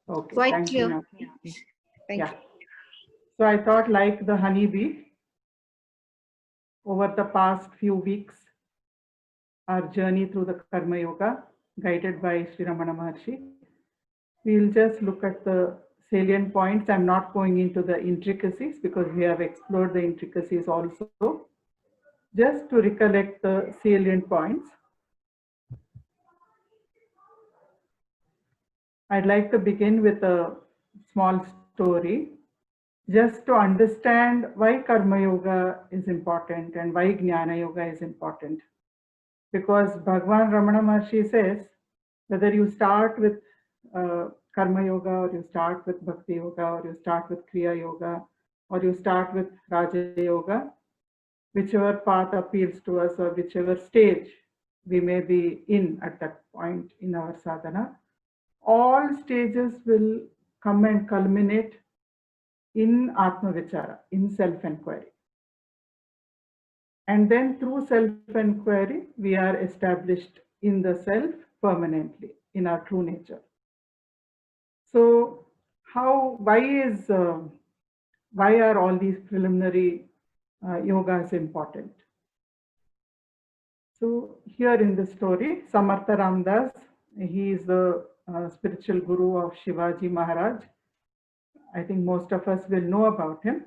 Okay, Quite thank clear. you. Thank Yeah. you. So I thought, like the honeybee, over the past few weeks, our journey through the Karma Yoga, guided by Sri Ramana Maharshi, we'll just look at the salient points. I'm not going into the intricacies because we have explored the intricacies also. Just to recollect the salient points, I'd like to begin with a small story just to understand why Karma Yoga is important and why Jnana Yoga is important. Because Bhagwan Ramana Maharshi says, whether you start with Karma Yoga, or you start with Bhakti Yoga, or you start with Kriya Yoga, or you start with Raja Yoga, whichever path appeals to us or whichever stage we may be in at that point in our sadhana, all stages will come and culminate in Atma Vichara, in self-enquiry. And then through self-enquiry, we are established in the self permanently, in our true nature. So, why are all these preliminary yogas important? So here in this story, Samartha Ramdas, he is the spiritual guru of Shivaji Maharaj. I think most of us will know about him.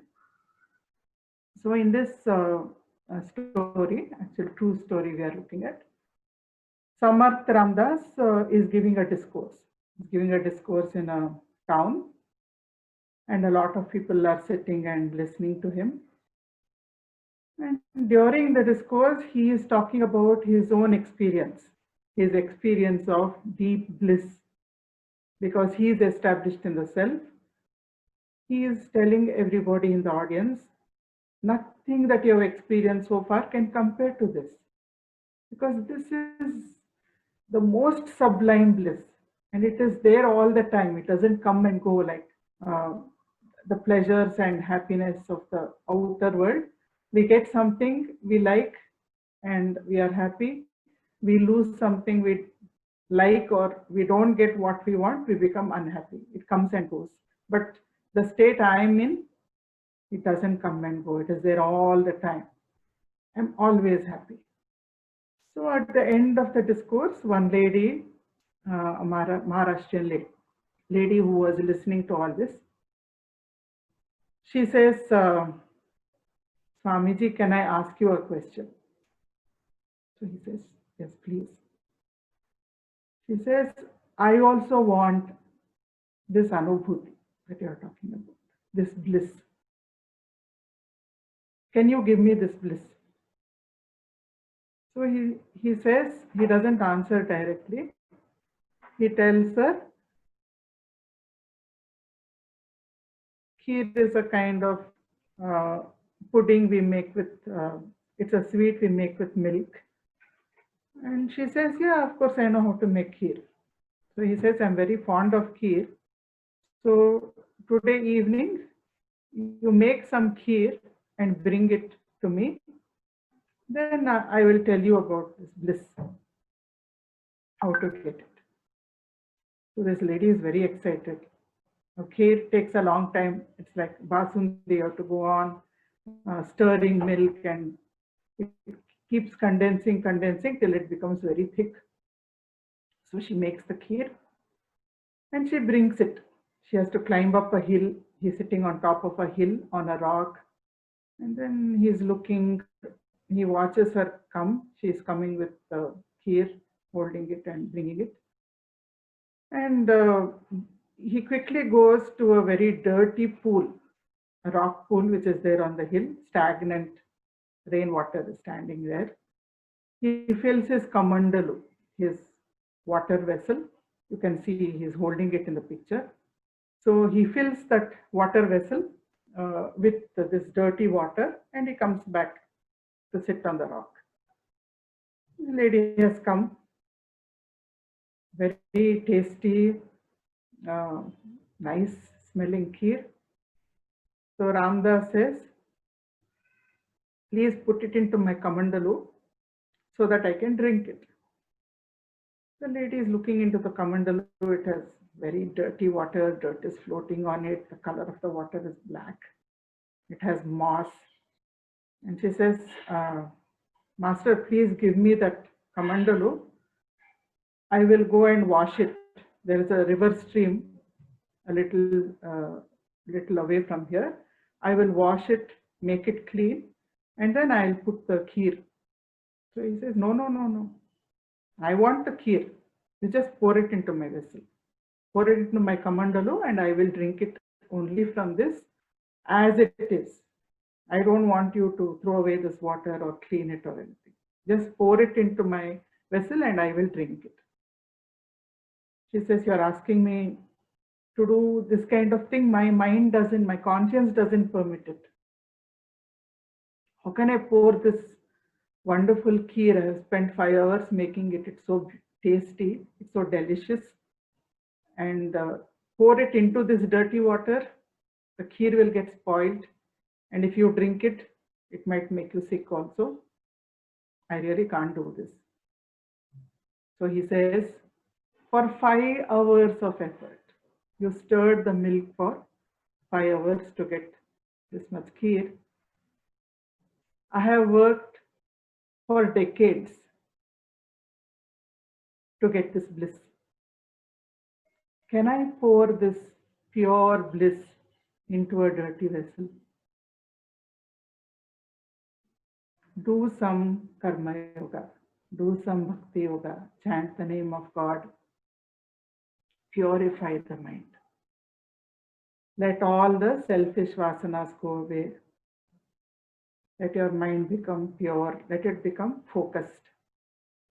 So in this story, actually true story we are looking at, Samarth Ramdas is giving a discourse. He's giving a discourse in a town, and a lot of people are sitting and listening to him. And during the discourse, he is talking about his own experience, his experience of deep bliss, because he is established in the self. He is telling everybody in the audience, nothing that you have experienced so far can compare to this, because this is the most sublime bliss, and it is there all the time. It doesn't come and go like uh, the pleasures and happiness of the outer world. We get something we like and we are happy. We lose something we like, or we don't get what we want, we become unhappy. It comes and goes. But the state I am in, it doesn't come and go. It is there all the time. I'm always happy. So at the end of the discourse, one lady, a Maharashtrian lady who was listening to all this, she says, Swamiji, can I ask you a question? So he says, yes, please. She says, I also want this anubhuti that you are talking about, this bliss. Can you give me this bliss? So he says, he doesn't answer directly. He tells her, kheer is a kind of uh, pudding we make with, it's a sweet we make with milk. And she says, yeah, of course I know how to make kheer. So he says, I'm very fond of kheer. So today evening, you make some kheer and bring it to me. Then I will tell you about this bliss, how to get it. So this lady is very excited. Kheer takes a long time. It's like basundi, you have to go on stirring milk, and it keeps condensing till it becomes very thick. So she makes the kheer and she brings it. She has to climb up a hill. He's sitting on top of a hill on a rock. And then he's looking, he watches her come. She's coming with the kheer, holding it and bringing it. And he quickly goes to a very dirty pool, a rock pool which is there on the hill, stagnant rainwater is standing there. He fills his kamandalu, his water vessel. You can see he's holding it in the picture. So he fills that water vessel with this dirty water, and he comes back to sit on the rock. The lady has come, very tasty, uh, nice smelling kheer. So Ramdas says, please put it into my kamandalu so that I can drink it. The lady is looking into the kamandalu. It has very dirty water, dirt is floating on it, the color of the water is black, it has moss. And she says, Master, please give me that kamandalu. I will go and wash it. There is a river stream a little away from here. I will wash it, make it clean, and then I'll put the kheer. So he says, no, no, no, no. I want the kheer. You just pour it into my vessel. Pour it into my kamandalu, and I will drink it only from this as it is. I don't want you to throw away this water or clean it or anything. Just pour it into my vessel and I will drink it. She says, you're asking me to do this kind of thing. My mind doesn't, my conscience doesn't permit it. How can I pour this wonderful kheer? I have spent 5 hours making it. It's so tasty. It's so delicious. And pour it into this dirty water. The kheer will get spoiled. And if you drink it, it might make you sick also. I really can't do this. So he says, for 5 hours of effort, you stirred the milk for 5 hours to get this much kheer. I have worked for decades to get this bliss. Can I pour this pure bliss into a dirty vessel? Do some karma yoga, do some bhakti yoga, chant the name of God, purify the mind. Let all the selfish vasanas go away. Let your mind become pure, let it become focused.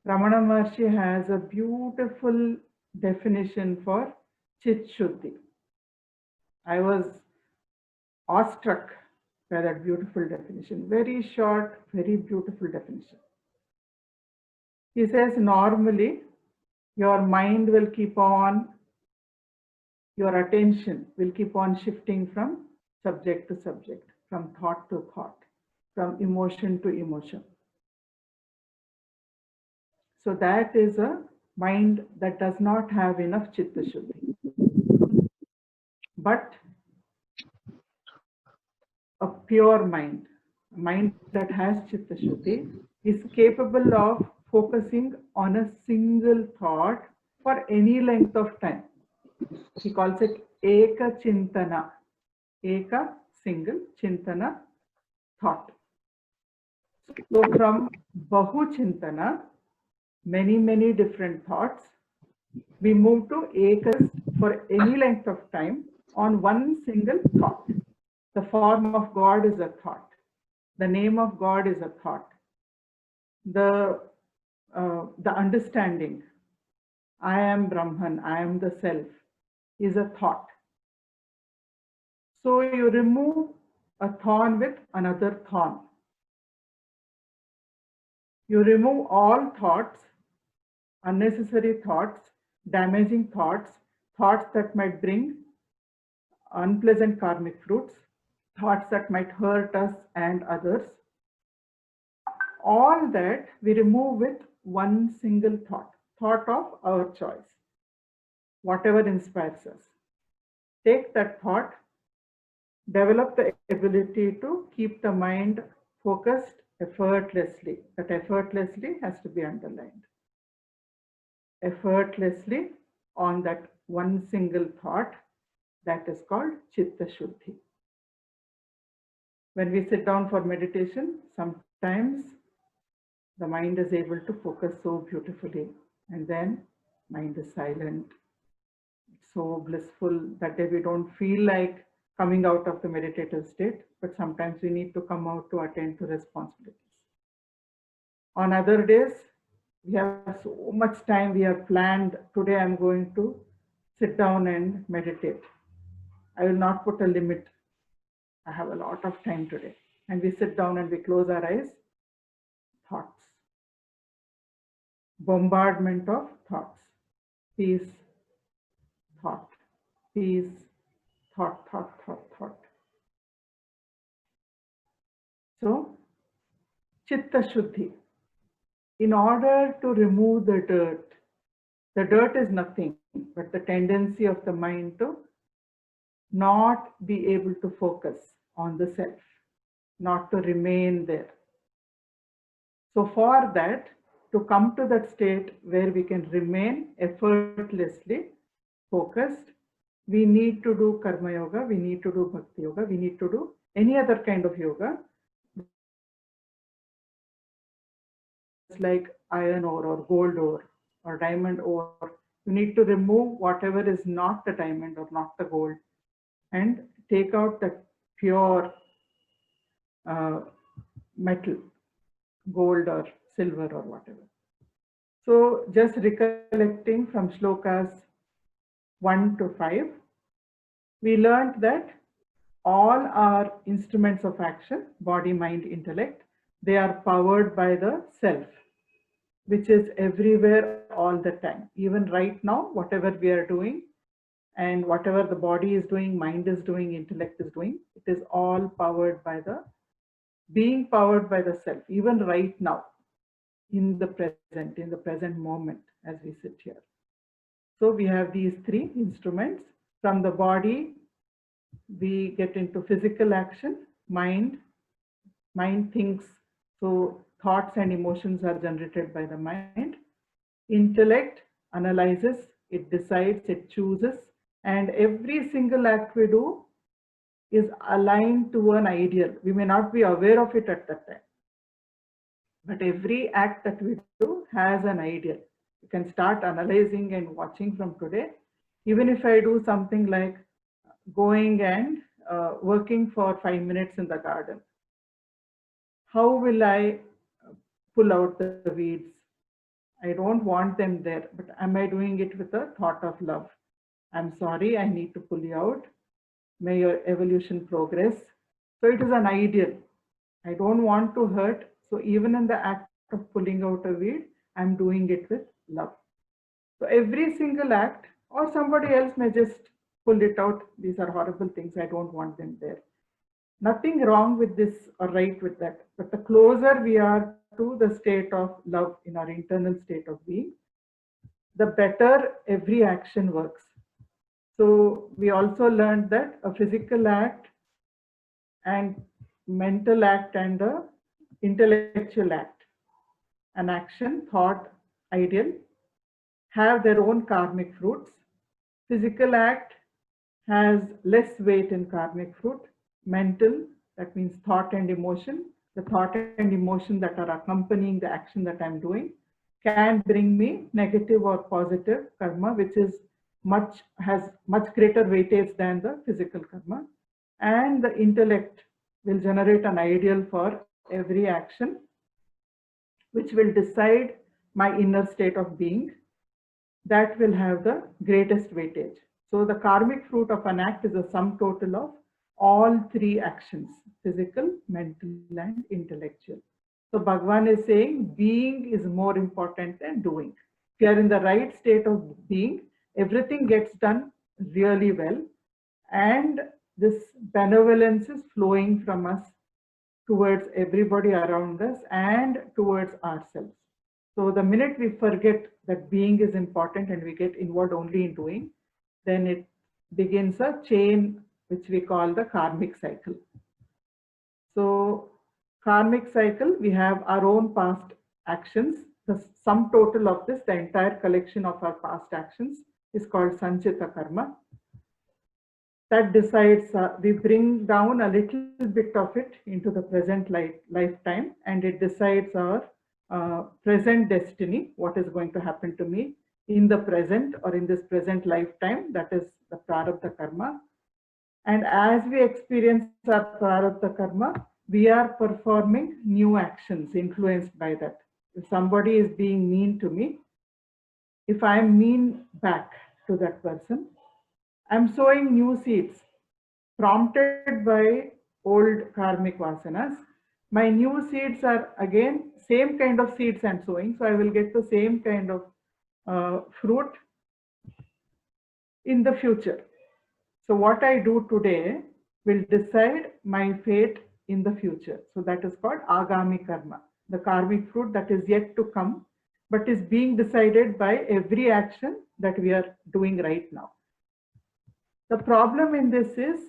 Ramana Maharshi has a beautiful definition for Chit Shuddhi. I was awestruck by that beautiful definition. Very short, very beautiful definition. He says, normally, your mind will keep on, your attention will keep on shifting from subject to subject, from thought to thought, from emotion to emotion. So that is a mind that does not have enough Chitta Shuddhi. But a pure mind, a mind that has Chitta Shuddhi, is capable of focusing on a single thought for any length of time. He calls it Eka Chintana. Eka, single, Chintana, thought. So from Bahu Chintana, many different thoughts, we move to Ekas for any length of time on one single thought. The form of God is a thought. The name of God is a thought. The understanding, I am Brahman, I am the self, is a thought. So you remove a thorn with another thorn. You remove all thoughts, unnecessary thoughts, damaging thoughts, thoughts that might bring unpleasant karmic fruits, thoughts that might hurt us and others. All that we remove with one single thought, thought of our choice, whatever inspires us. Take that thought, develop the ability to keep the mind focused effortlessly. That effortlessly has to be underlined. Effortlessly on that one single thought, that is called Chitta Shuddhi. When we sit down for meditation, sometimes the mind is able to focus so beautifully, and then mind is silent. It's so blissful that day we don't feel like coming out of the meditative state, but sometimes we need to come out to attend to responsibilities. On other days, we have so much time, we have planned, today I'm going to sit down and meditate. I will not put a limit. I have a lot of time today. And we sit down and we close our eyes. Thoughts. Bombardment of thoughts. Peace, thought. Peace, thought. So, Chitta Shuddhi. In order to remove the dirt is nothing. but the tendency of the mind to not be able to focus on the self, not to remain there. So for that, to come to that state where we can remain effortlessly focused, we need to do karma yoga, we need to do bhakti yoga, we need to do any other kind of yoga, like iron ore or gold ore or diamond ore. You need to remove whatever is not the diamond or not the gold and take out the pure metal, gold or silver or whatever. So just recollecting from shlokas 1 to 5, we learned that all our instruments of action, body, mind, intellect, they are powered by the self, which is everywhere all the time. Even right now, whatever we are doing and whatever the body is doing, mind is doing, intellect is doing, it is all powered by the, being powered by the self, even right now, in the present moment as we sit here. So we have these three instruments. From the body, we get into physical action, mind thinks, so thoughts and emotions are generated by the mind. Intellect analyzes, it decides, it chooses, and every single act we do is aligned to an ideal. We may not be aware of it at that time, but every act that we do has an ideal. You can start analyzing and watching from today. Even if I do something like going and working for 5 minutes in the garden, how will I pull out the weeds? I don't want them there, but am I doing it with a thought of love? I'm sorry, I need to pull you out. May your evolution progress. So it is an ideal. I don't want to hurt. So even in the act of pulling out a weed, I'm doing it with love. So every single act, or somebody else may just pull it out. These are horrible things. I don't want them there. Nothing wrong with this or right with that. But the closer we are to the state of love in our internal state of being, the better every action works. So we also learned that a physical act and mental act and the intellectual act, an action, thought, ideal, have their own karmic fruits. Physical act has less weight in karmic fruit. Mental, that means thought and emotion, the thought and emotion that are accompanying the action that I'm doing, can bring me negative or positive karma, which is has much greater weightage than the physical karma. And the intellect will generate an ideal for every action, which will decide my inner state of being. That will have the greatest weightage. So the karmic fruit of an act is a sum total of all three actions: physical, mental, and intellectual. So Bhagavan is saying being is more important than doing. If you are in the right state of being, everything gets done really well, and this benevolence is flowing from us towards everybody around us and towards ourselves. So the minute we forget that being is important and we get involved only in doing, then it begins a chain which we call the karmic cycle. So karmic cycle, we have our own past actions. The sum total of this, the entire collection of our past actions, is called Sanchita Karma. That decides, we bring down a little bit of it into the present lifetime, and it decides our present destiny, what is going to happen to me in the present or in this present lifetime. That is the prarabdha karma. And as we experience our prarabdha karma, we are performing new actions influenced by that. If somebody is being mean to me, if I am mean back to that person, I'm sowing new seeds prompted by old karmic vasanas. My new seeds are again same kind of seeds I'm sowing, so I will get the same kind of fruit in the future. So what I do today will decide my fate in the future. So that is called agami karma, the karmic fruit that is yet to come. but is being decided by every action that we are doing right now. The problem in this is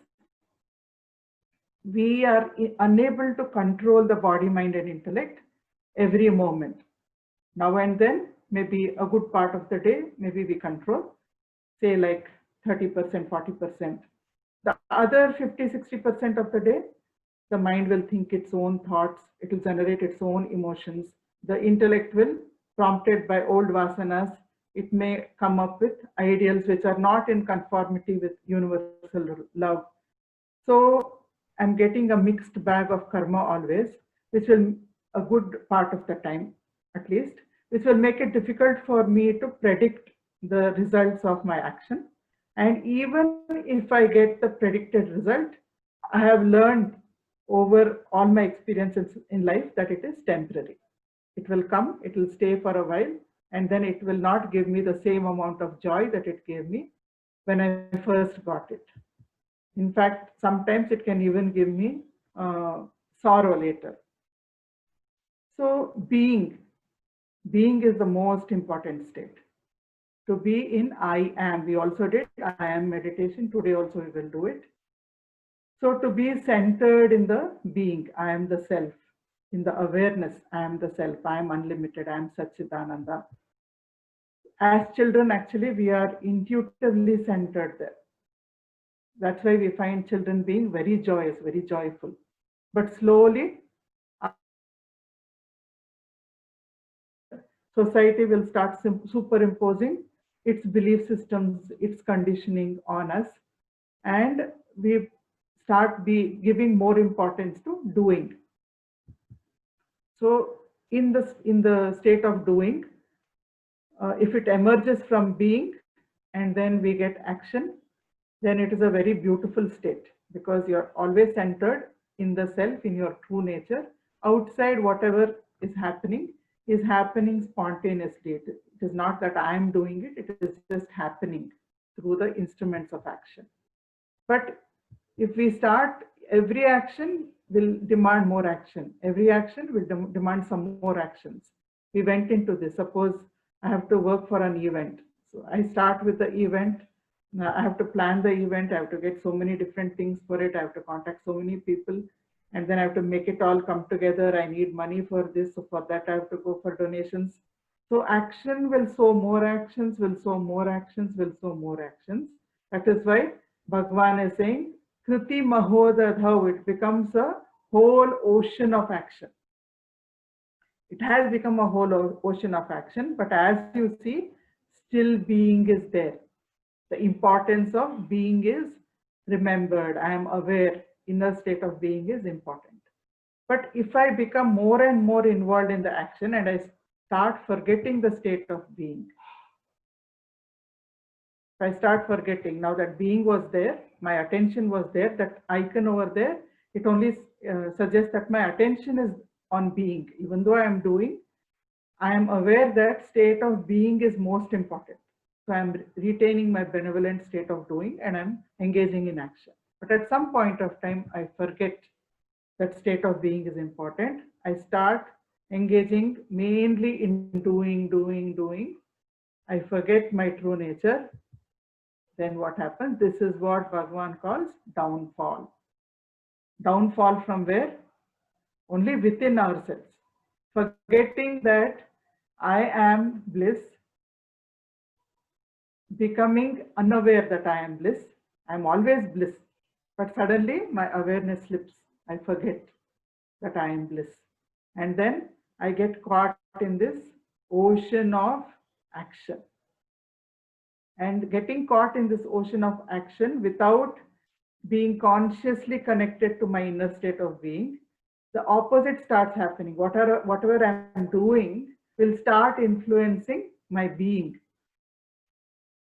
we are unable to control the body, mind, and intellect every moment. Now and then, maybe a good part of the day, maybe we control, say like 30%, 40%. The other 50, 60% of the day, the mind will think its own thoughts, it will generate its own emotions. The intellect will, prompted by old vasanas, it may come up with ideals which are not in conformity with universal love. So I'm getting a mixed bag of karma always, which will, a good part of the time at least, which will make it difficult for me to predict the results of my action. And even if I get the predicted result, I have learned over all my experiences in life that it is temporary. It will come, it will stay for a while, and then it will not give me the same amount of joy that it gave me when I first got it. In fact, sometimes it can even give me sorrow later. So being is the most important state. To be in I am. We also did I am meditation. Today also we will do it. So to be centered in the being, I am the self. In the awareness, I am the self. I am unlimited. I am Satchidananda. As children, actually, we are intuitively centered there. That's why we find children being very joyous, very joyful. But slowly, society will start superimposing its belief systems, its conditioning on us, and we start giving more importance to doing. So in the state of doing, if it emerges from being and then we get action, then it is a very beautiful state, because you're always centered in the self, in your true nature. Outside, whatever is happening spontaneously. It is not that I am doing it, it is just happening through the instruments of action. But if we start, every action will demand more action. Every action will demand some more actions. We went into this. Suppose I have to work for an event. So I start with the event. Now I have to plan the event. I have to get so many different things for it. I have to contact so many people. And then I have to make it all come together. I need money for this. So for that, I have to go for donations. So action will sow more actions, will sow more actions, will sow more actions. That is why Bhagavan is saying, Kriti Mahodadhav, it becomes a whole ocean of action. It has become a whole ocean of action, but as you see, still being is there. The importance of being is remembered. I am aware. Inner state of being is important. But if I become more and more involved in the action and I start forgetting the state of being, if I start forgetting, now that being was there, my attention was there, that icon over there, it only suggests that my attention is on being. Even though I am doing, I am aware that state of being is most important. So I am retaining my benevolent state of doing and I'm engaging in action. But at some point of time, I forget that state of being is important. I start engaging mainly in doing. I forget my true nature. Then what happens? This is what Bhagavan calls downfall. Downfall from where? Only within ourselves. Forgetting that I am bliss, becoming unaware that I am bliss. I am always bliss. But suddenly my awareness slips. I forget that I am bliss. And then I get caught in this ocean of action. And getting caught in this ocean of action without being consciously connected to my inner state of being, the opposite starts happening. Whatever I'm doing will start influencing my being.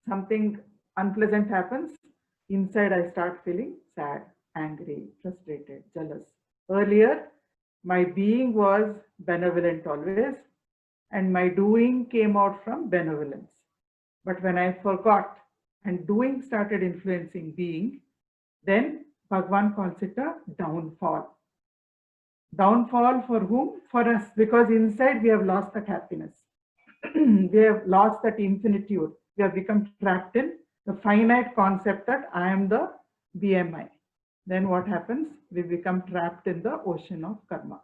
Something unpleasant happens, inside I start feeling sad, angry, frustrated, jealous. Earlier, my being was benevolent always, and my doing came out from benevolence. But when I forgot and doing started influencing being, then Bhagavan calls it a downfall. Downfall for whom? For us, because inside we have lost that happiness. we have lost that infinitude. We have become trapped in the finite concept that I am the BMI. Then what happens? We become trapped in the ocean of karma.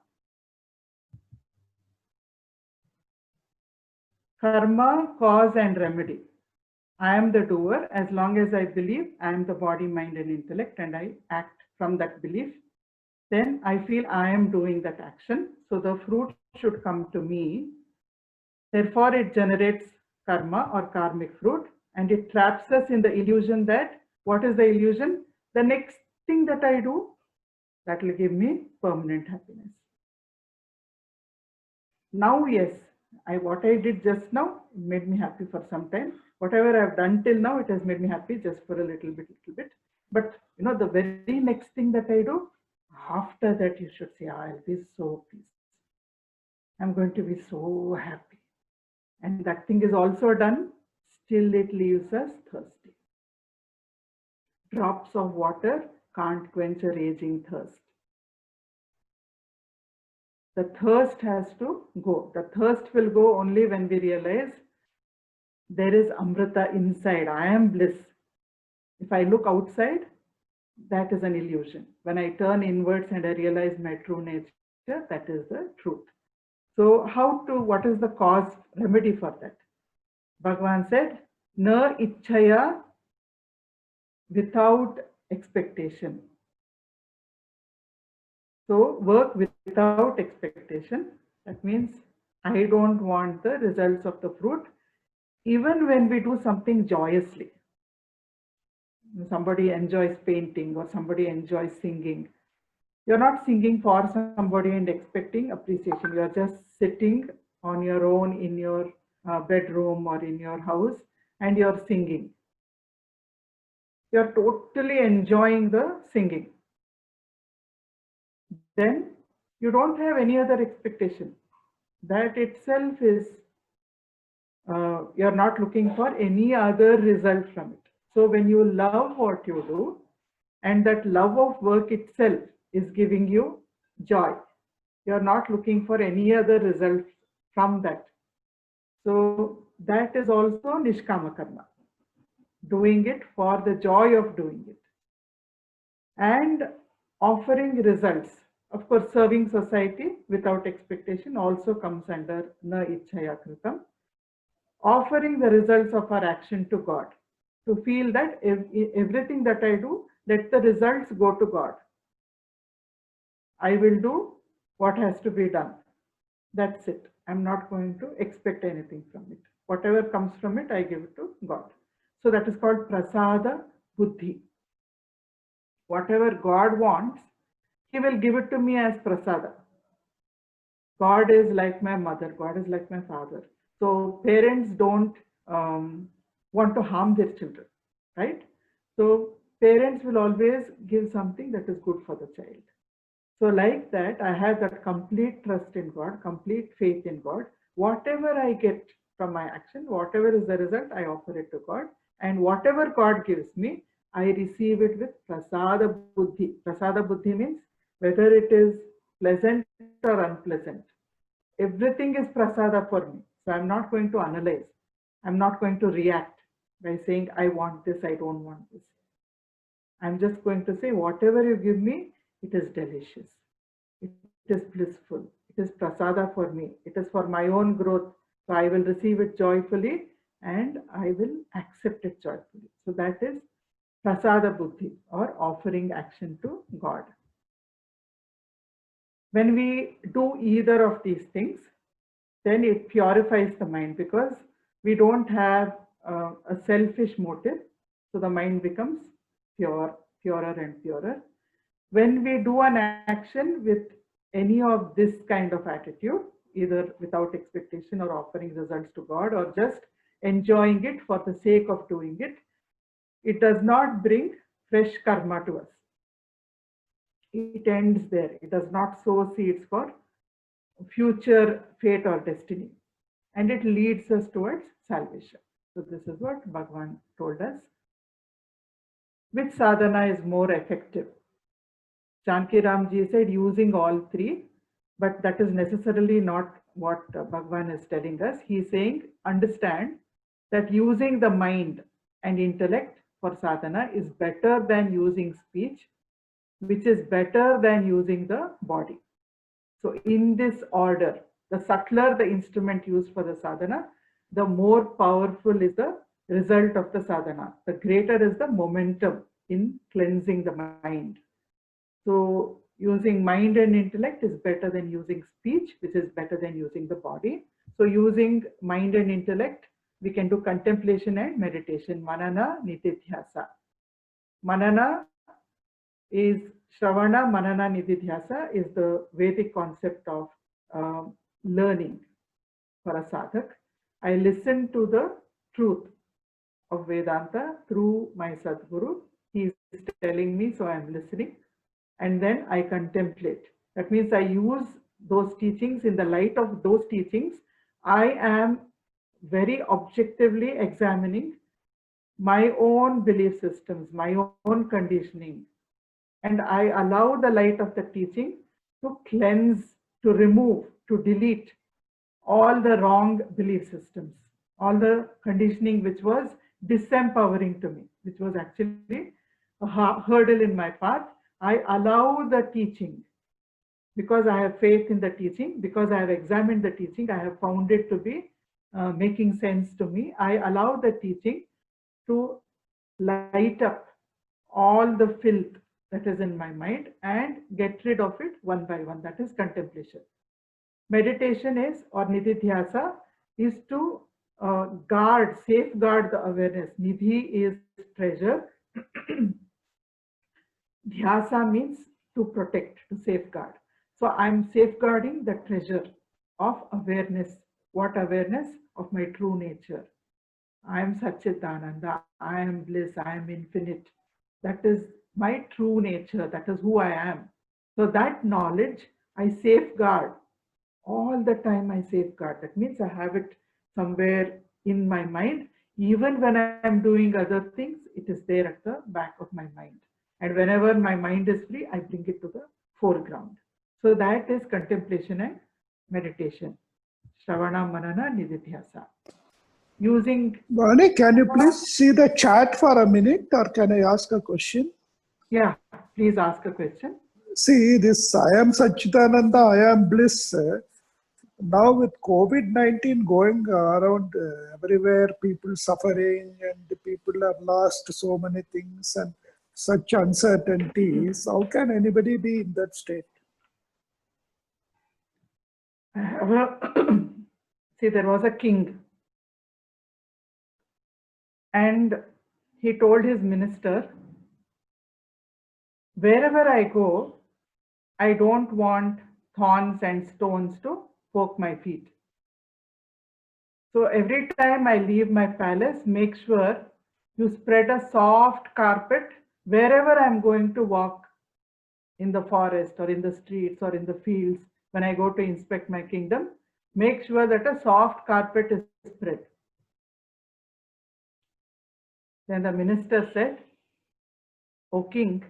Karma, cause and remedy. I am the doer as long as I believe I am the body, mind and intellect, and I act from that belief. Then I feel I am doing that action. So the fruit should come to me. Therefore, it generates karma or karmic fruit, and it traps us in the illusion that, what is the illusion? The next thing that I do, that will give me permanent happiness. Now, yes, what I did just now made me happy for some time. Whatever I've done till now, it has made me happy just for a little bit. But the very next thing that I do, after that you should say, I'll be so peaceful. I'm going to be so happy. And that thing is also done, still it leaves us thirsty. Drops of water can't quench a raging thirst. The thirst has to go. The thirst will go only when we realize there is Amrita inside. I am bliss. If I look outside, that is an illusion. When I turn inwards and I realize my true nature, that is the truth. So what is the cause remedy for that? Bhagavan said, Na ichchaya, without expectation. So work without expectation. That means I don't want the results of the fruit, even when we do something joyously. Somebody enjoys painting or somebody enjoys singing. You're not singing for somebody and expecting appreciation. You're just sitting on your own in your bedroom or in your house and you're singing. You're totally enjoying the singing. Then you don't have any other expectation. That itself is, you're not looking for any other result from it. So when you love what you do, and that love of work itself is giving you joy, you're not looking for any other result from that. So that is also Nishkama Karma, doing it for the joy of doing it. And offering results. Of course, serving society without expectation also comes under Na Ichchaya Kritam. Offering the results of our action to God, to feel that everything that I do, let the results go to God. I will do what has to be done. That's it. I'm not going to expect anything from it. Whatever comes from it, I give it to God. So that is called Prasada Buddhi. Whatever God wants, He will give it to me as Prasada. God is like my mother. God is like my father. So parents don't want to harm their children, right? So parents will always give something that is good for the child. So like that, I have that complete trust in God, complete faith in God. Whatever I get from my action, whatever is the result, I offer it to God. And whatever God gives me, I receive it with Prasada Buddhi. Prasada Buddhi means whether it is pleasant or unpleasant. Everything is Prasada for me. So I'm not going to analyze. I'm not going to react by saying, I want this, I don't want this. I'm just going to say, whatever you give me, it is delicious. It is blissful. It is Prasada for me. It is for my own growth. So I will receive it joyfully and I will accept it joyfully. So that is Prasada Buddhi, or offering action to God. When we do either of these things, then it purifies the mind, because we don't have a selfish motive. So the mind becomes purer and purer. When we do an action with any of this kind of attitude, either without expectation or offering results to God, or just enjoying it for the sake of doing it, it does not bring fresh karma to us. It ends there. It does not sow seeds for future fate or destiny. And it leads us towards salvation. So this is what Bhagavan told us. Which sadhana is more effective? Janki Ramji said using all three, but that is necessarily not what Bhagavan is telling us. He's saying, understand that using the mind and intellect for sadhana is better than using speech, which is better than using the body. So in this order, the subtler the instrument used for the sadhana, the more powerful is the result of the sadhana. The greater is the momentum in cleansing the mind. So using mind and intellect is better than using speech, which is better than using the body. So using mind and intellect, we can do contemplation and meditation, manana, nitidhyasa. Manana is Shravana, Manana, Nididhyasa is the Vedic concept of learning for a sadhak. I listen to the truth of Vedanta through my Sadguru. He is telling me, so I am listening. And then I contemplate. That means I use those teachings. In the light of those teachings, I am very objectively examining my own belief systems, my own conditioning. And I allow the light of the teaching to cleanse, to remove, to delete all the wrong belief systems, all the conditioning which was disempowering to me, which was actually a hurdle in my path. I allow the teaching because I have faith in the teaching, because I have examined the teaching, I have found it to be making sense to me. I allow the teaching to light up all the filth that is in my mind and get rid of it one by one. That is contemplation. Meditation is, or nididhyasa, is to guard, safeguard the awareness. Nidhi is treasure. Dhyasa means to protect, to safeguard. So I'm safeguarding the treasure of awareness. What awareness? Of my true nature. I am Satchitananda, I am bliss, I am infinite. That is my true nature, that is who I am. So that knowledge I safeguard. All the time I safeguard. That means I have it somewhere in my mind. Even when I am doing other things, it is there at the back of my mind. And whenever my mind is free, I bring it to the foreground. So that is contemplation and meditation. Shravana, Manana, Nididhyasa. Using... Bhavani, can you please see the chat for a minute, or can I ask a question? Yeah, please ask a question. See, this I am Satchitananda, I am bliss. Now with COVID-19 going around everywhere, people suffering and the people have lost so many things and such uncertainties, how can anybody be in that state? See, there was a king and he told his minister, wherever I go, I don't want thorns and stones to poke my feet. So every time I leave my palace, make sure you spread a soft carpet wherever I'm going to walk in the forest or in the streets or in the fields. When I go to inspect my kingdom, make sure that a soft carpet is spread. Then the minister said, O king,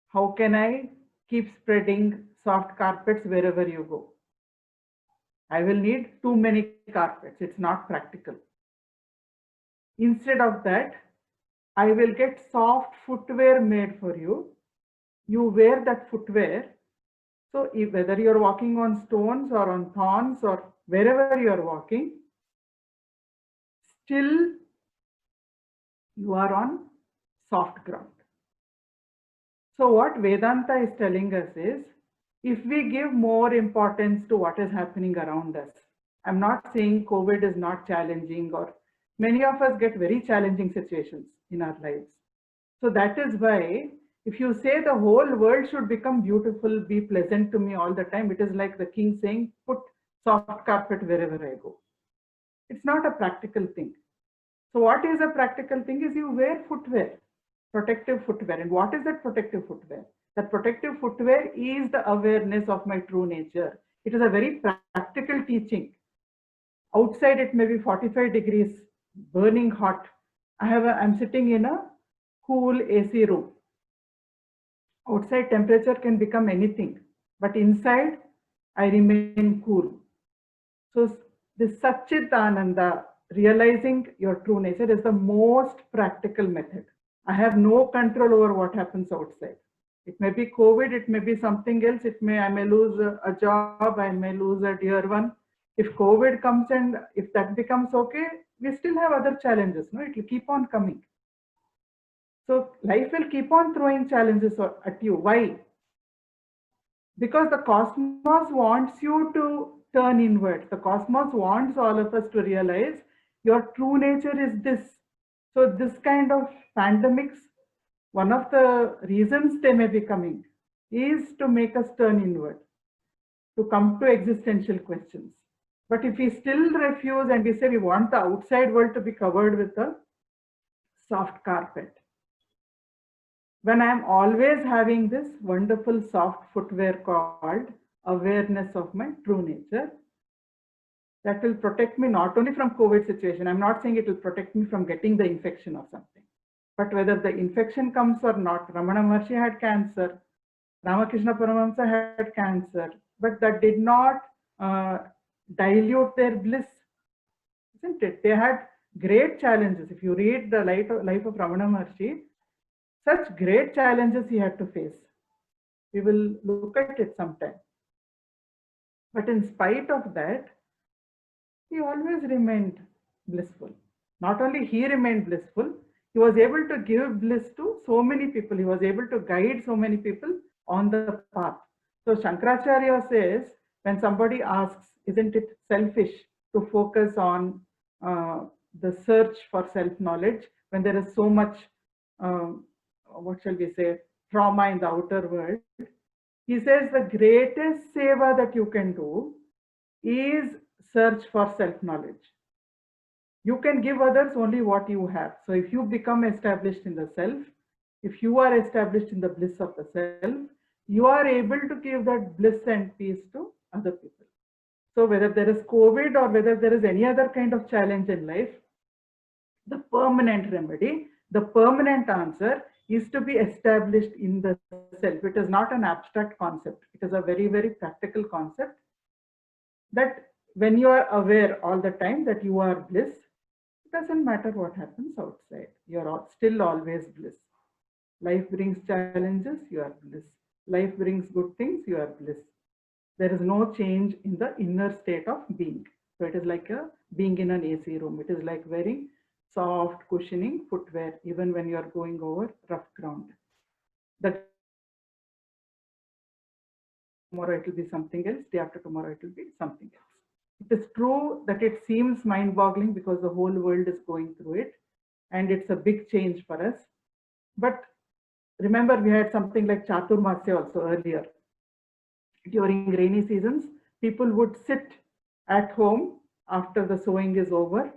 how can I keep spreading soft carpets wherever you go? I will need too many carpets. It's not practical. Instead of that, I will get soft footwear made for you. You wear that footwear. So whether you're walking on stones or on thorns or wherever you're walking, still you are on soft ground. So what Vedanta is telling us is, if we give more importance to what is happening around us, I'm not saying COVID is not challenging, or many of us get very challenging situations in our lives. So that is why if you say the whole world should become beautiful, be pleasant to me all the time, it is like the king saying, put soft carpet wherever I go. It's not a practical thing. So what is a practical thing is you wear footwear, protective footwear. And what is that protective footwear? That protective footwear is the awareness of my true nature. It is a very practical teaching. Outside it may be 45 degrees, burning hot. I'm sitting in a cool AC room. Outside temperature can become anything, but inside I remain cool. So this Satchitananda, realizing your true nature, is the most practical method. I have no control over what happens outside. It may be COVID, it may be something else. I may lose a job, I may lose a dear one. If COVID comes and if that becomes okay, we still have other challenges. No, it will keep on coming. So life will keep on throwing challenges at you. Why? Because the cosmos wants you to turn inward. The cosmos wants all of us to realize your true nature is this. So this kind of pandemics, one of the reasons they may be coming is to make us turn inward, to come to existential questions. But if we still refuse and we say we want the outside world to be covered with a soft carpet, when I'm always having this wonderful soft footwear called awareness of my true nature, that will protect me not only from COVID situation. I'm not saying it will protect me from getting the infection or something, but whether the infection comes or not. Ramana Maharshi had cancer, Ramakrishna Paramahamsa had cancer, but that did not dilute their bliss, isn't it? They had great challenges. If you read the life of Ramana Maharshi, such great challenges he had to face. We will look at it sometime. But in spite of that, he always remained blissful. Not only he remained blissful, he was able to give bliss to so many people. He was able to guide so many people on the path. So Shankaracharya says, when somebody asks, isn't it selfish to focus on the search for self-knowledge when there is so much, what shall we say, trauma in the outer world? He says the greatest seva that you can do is search for self-knowledge. You can give others only what you have. So if you become established in the self, if you are established in the bliss of the self, you are able to give that bliss and peace to other people. So whether there is COVID or whether there is any other kind of challenge in life, the permanent remedy, the permanent answer is to be established in the self. It is not an abstract concept. It is a very, very practical concept that when you are aware all the time that you are bliss, it doesn't matter what happens outside. You're still always bliss. Life brings challenges, you are bliss. Life brings good things, you are bliss. There is no change in the inner state of being. So it is like being in an AC room. It is like wearing soft cushioning footwear, even when you are going over rough ground. Tomorrow it will be something else, day after tomorrow it will be something else. It is true that it seems mind-boggling because the whole world is going through it and it's a big change for us. But remember, we had something like Chaturmasya also earlier. During rainy seasons, people would sit at home after the sowing is over.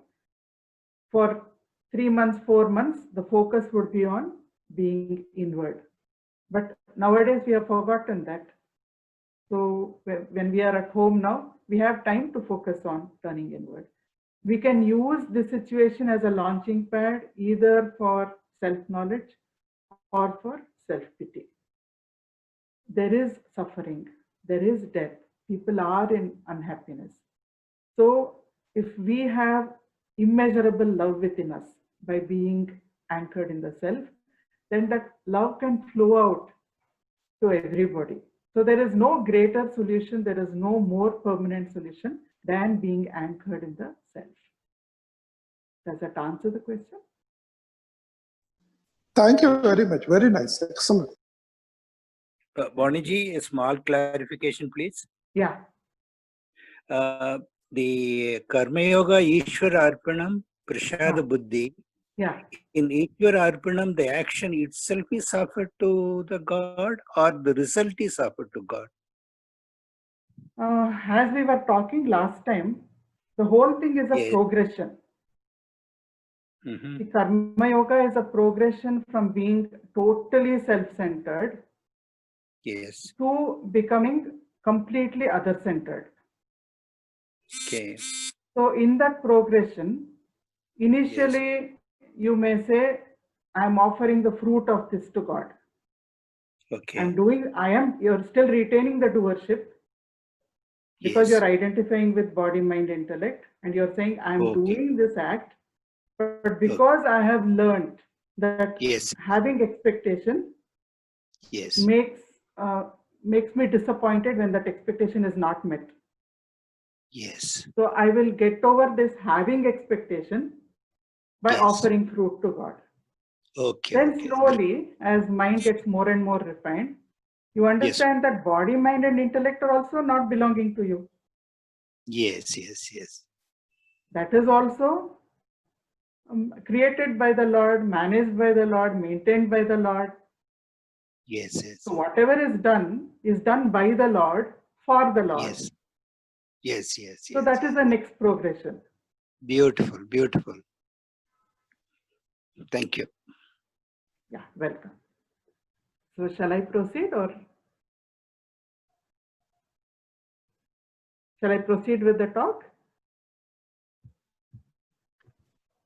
For 3 months, 4 months, the focus would be on being inward. But nowadays we have forgotten that. So when we are at home now, we have time to focus on turning inward. We can use this situation as a launching pad either for self-knowledge or for self-pity. There is suffering, there is death, people are in unhappiness. So if we have immeasurable love within us by being anchored in the self, then that love can flow out to everybody. So there is no greater solution, there is no more permanent solution than being anchored in the self. Does that answer the question? Thank you very much. Very nice. Excellent. Boniji, a small clarification, please. Yeah. The Karma Yoga Ishvara Arpanam Prasada Buddhi. Yeah. In Ishvara Arpanam, the action itself is offered to the God or the result is offered to God? As we were talking last time, the whole thing is a progression. The Karma Yoga is a progression from being totally self-centered to becoming completely other-centered. Okay. So in that progression, initially you may say, I'm offering the fruit of this to God. Okay. You're still retaining the doership, because Yes. you're identifying with body, mind, intellect, and you're saying, I'm Okay. doing this act, but because I have learned that Yes. having expectation Yes. makes me disappointed when that expectation is not met. Yes. So I will get over this having expectation by Yes. offering fruit to God. Okay. Then Okay. slowly, as mind gets more and more refined, you understand that body, mind, and intellect are also not belonging to you. Yes. Yes. Yes. That is also created by the Lord, managed by the Lord, maintained by the Lord. Yes. Yes. So whatever is done by the Lord for the Lord. Yes. Yes. Yes. So Yes. that is the next progression. Beautiful. Beautiful. Thank you. Yeah, welcome. So shall I proceed or shall I proceed with the talk?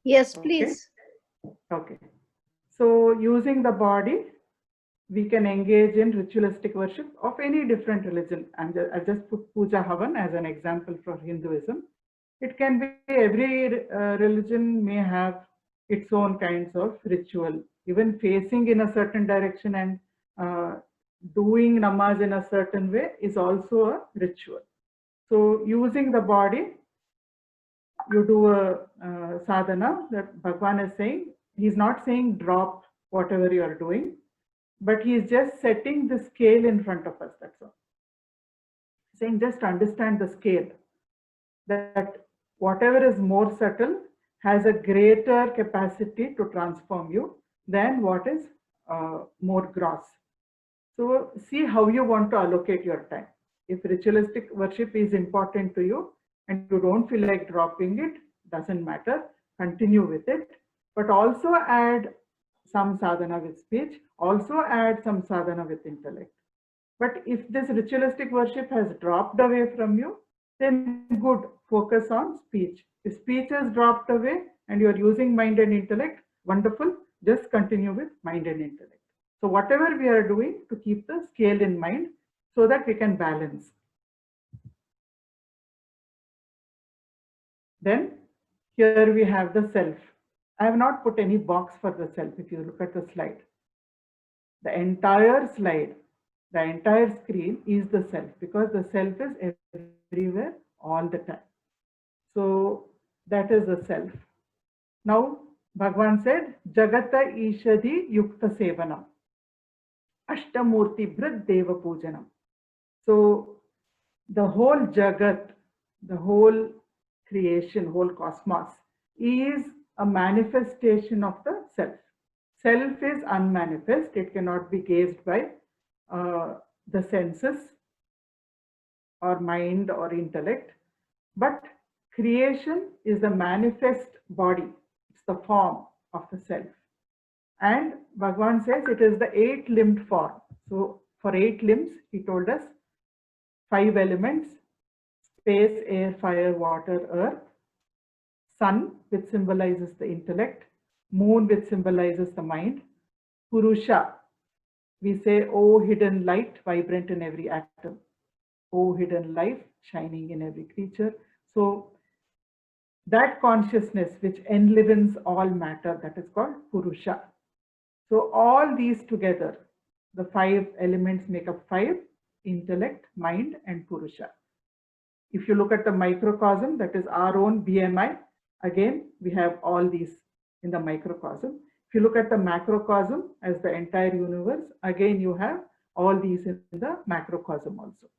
Yes, Okay. please. Okay. So using the body, we can engage in ritualistic worship of any different religion. And I just put Puja Havan as an example for Hinduism. It can be every religion may have its own kinds of ritual. Even facing in a certain direction and doing namaz in a certain way is also a ritual. So using the body, you do a sadhana that Bhagwan is saying. He's not saying drop whatever you are doing, but he is just setting the scale in front of us. That's all. Saying just understand the scale, that whatever is more subtle has a greater capacity to transform you than what is more gross. So see how you want to allocate your time. If ritualistic worship is important to you and you don't feel like dropping it, doesn't matter, continue with it. But also add some sadhana with speech, also add some sadhana with intellect. But if this ritualistic worship has dropped away from you, then good, focus on speech. If speech has dropped away and you are using mind and intellect, wonderful, just continue with mind and intellect. So whatever we are doing, to keep the scale in mind so that we can balance. Then here we have the self. I have not put any box for the self if you look at the slide. The entire slide, the entire screen is the self, because the self is everywhere all the time. So that is the self. Now Bhagwan said, Jagata Ishadi Yukta Sevanam. Ashtamurti Bhrid Deva Pujanam. So the whole Jagat, the whole creation, whole cosmos is a manifestation of the self. Self is unmanifest, it cannot be gazed by the senses or mind or intellect, but creation is the manifest body, it's the form of the self. And Bhagwan says it is the 8-limbed form. So for 8 limbs, he told us 5 elements: space, air, fire, water, earth; sun, which symbolizes the intellect; moon, which symbolizes the mind; Purusha, we say, oh hidden light, vibrant in every atom; oh hidden life, shining in every creature. So that consciousness which enlivens all matter, that is called Purusha. So all these together, the 5 elements make up 5: intellect, mind, and Purusha. If you look at the microcosm, that is our own BMI, again, we have all these in the microcosm. If you look at the macrocosm as the entire universe, again, you have all these in the macrocosm also.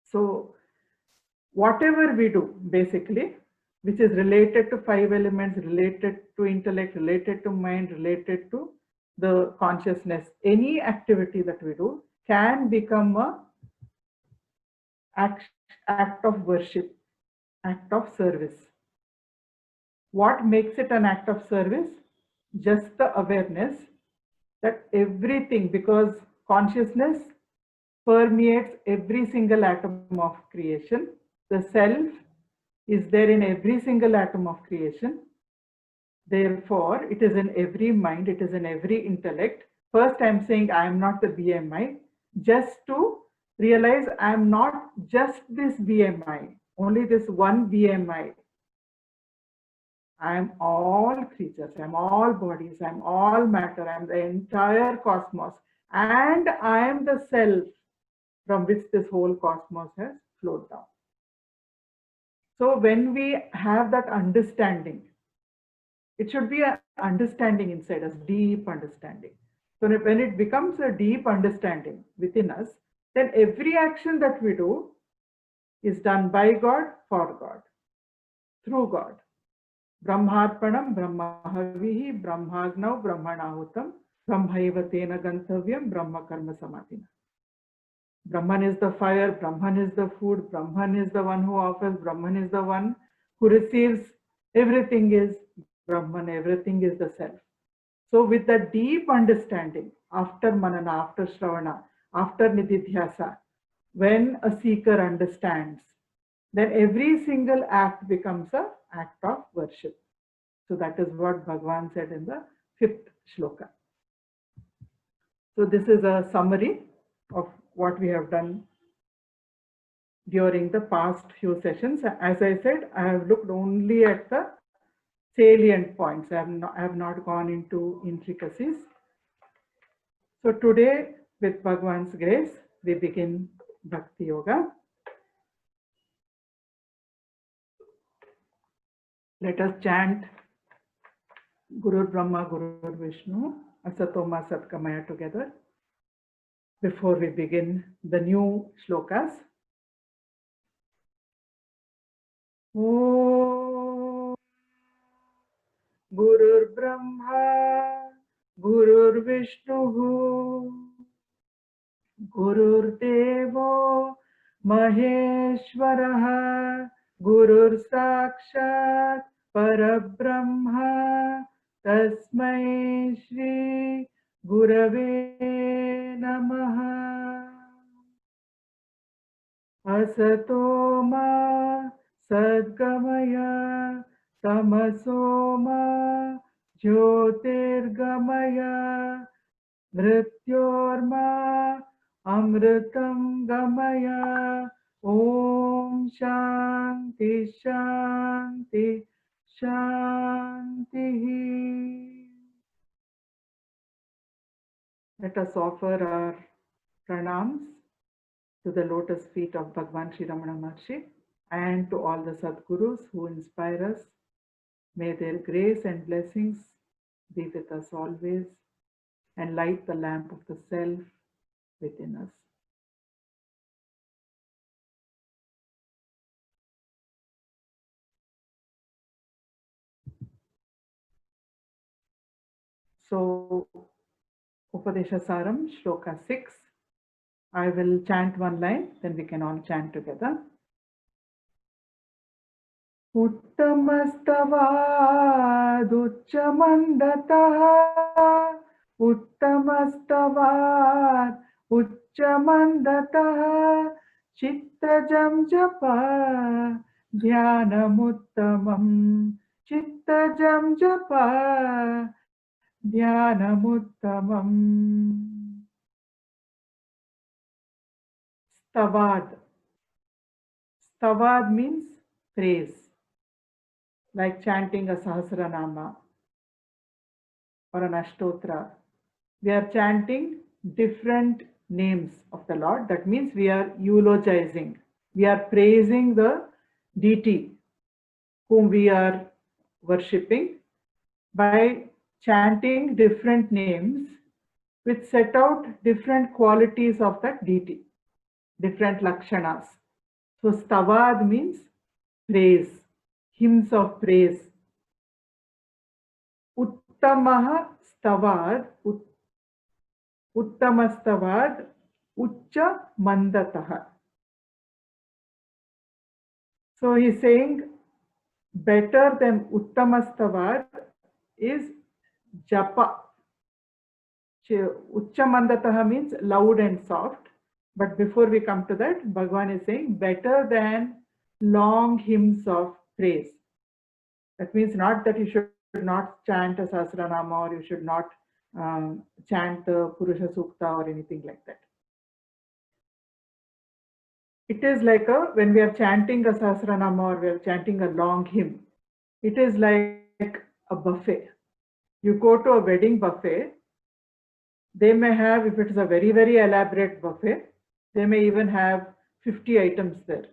So whatever we do, basically, which is related to 5 elements, related to intellect, related to mind, related to the consciousness, any activity that we do can become a act of worship, act of service. What makes it an act of service? Just the awareness that everything, because consciousness permeates every single atom of creation. The self is there in every single atom of creation. Therefore, it is in every mind, it is in every intellect. First, I'm saying I am not the BMI, just to realize I'm not just this BMI, only this one BMI. I'm all creatures, I'm all bodies, I'm all matter, I'm the entire cosmos, and I am the self from which this whole cosmos has flowed down. So when we have that understanding, it should be an understanding inside us, deep understanding. So when it becomes a deep understanding within us, then every action that we do is done by God, for God, through God. Brahmarpanam, Brahmahavihi, Brahmagnau, Brahmanahutam, Brahmaiva tena gantavyam, Brahma karma samadhina. Brahman is the fire, Brahman is the food, Brahman is the one who offers, Brahman is the one who receives. Everything is Brahman, everything is the self. So with the deep understanding, after manana, after shravana, after nididhyasa, when a seeker understands, then every single act becomes an act of worship. So that is what Bhagavan said in the 5th shloka. So this is a summary of what we have done during the past few sessions. As I said, I have looked only at the salient points. I have not gone into intricacies. So today, with Bhagavan's grace, we begin Bhakti Yoga. Let us chant Guru Brahma, Guru Vishnu, Asatoma Satkamaya together before we begin the new shlokas. Om Gurur Brahma, Gurur Vishnu, Gurur Devo Maheshwaraha, Gurur Sakshat Parabrahma, Tasmai Shri Gurave Namaha. Asatoma Sadgamaya, Tamasoma Jyotirgamaya, Mrityorma Amritam Gamaya. Om Shanti Shanti Shanti. Let us offer our pranams to the lotus feet of Bhagavan Sri Ramana Maharshi and to all the Sadgurus who inspire us. May their grace and blessings be with us always and light the lamp of the self within us. So, Upadesha Saram, Shloka 6. I will chant one line, then we can all chant together. Uttamastavad Uttamastavat Ucchamandatah Chittajam Japa Dhyanamuttamam Chittajam Japa Dhyanamuttamam. Stavad. Stavad means praise, like chanting a Sahasranama or an Ashtotra. We are chanting different names of the Lord. That means we are eulogizing. We are praising the deity whom we are worshipping by chanting different names which set out different qualities of that deity, different lakshanas. So stavad means praise, hymns of praise. Uttamaha stavad, Uttamastavad, Uchcha Mandataha. So he's saying better than Uttamastavad is Japa. Uchcha Mandataha means loud and soft. But before we come to that, Bhagavan is saying better than long hymns of praise. That means not that you should not chant a Sahasranama or you should not chant the Purusha Sukta or anything like that. It is like when we are chanting a Sahasranama or we are chanting a long hymn, it is like a buffet. You go to a wedding buffet, they may have, if it is a very, very elaborate buffet, they may even have 50 items there.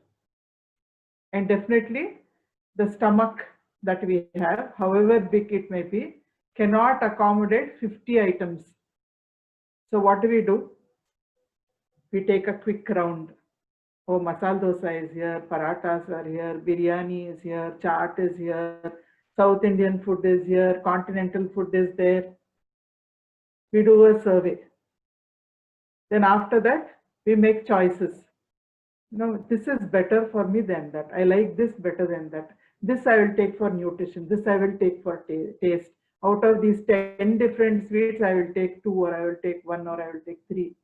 And definitely the stomach that we have, however big it may be, cannot accommodate 50 items. So what do? We take a quick round. Oh, masala dosa is here, parathas are here, biryani is here, chaat is here, South Indian food is here, continental food is there. We do a survey. Then after that, we make choices. No, this is better for me than that. I like this better than that. This I will take for nutrition. This I will take for taste. Out of these 10 different sweets, I will take 2, or I will take 1, or I will take 3.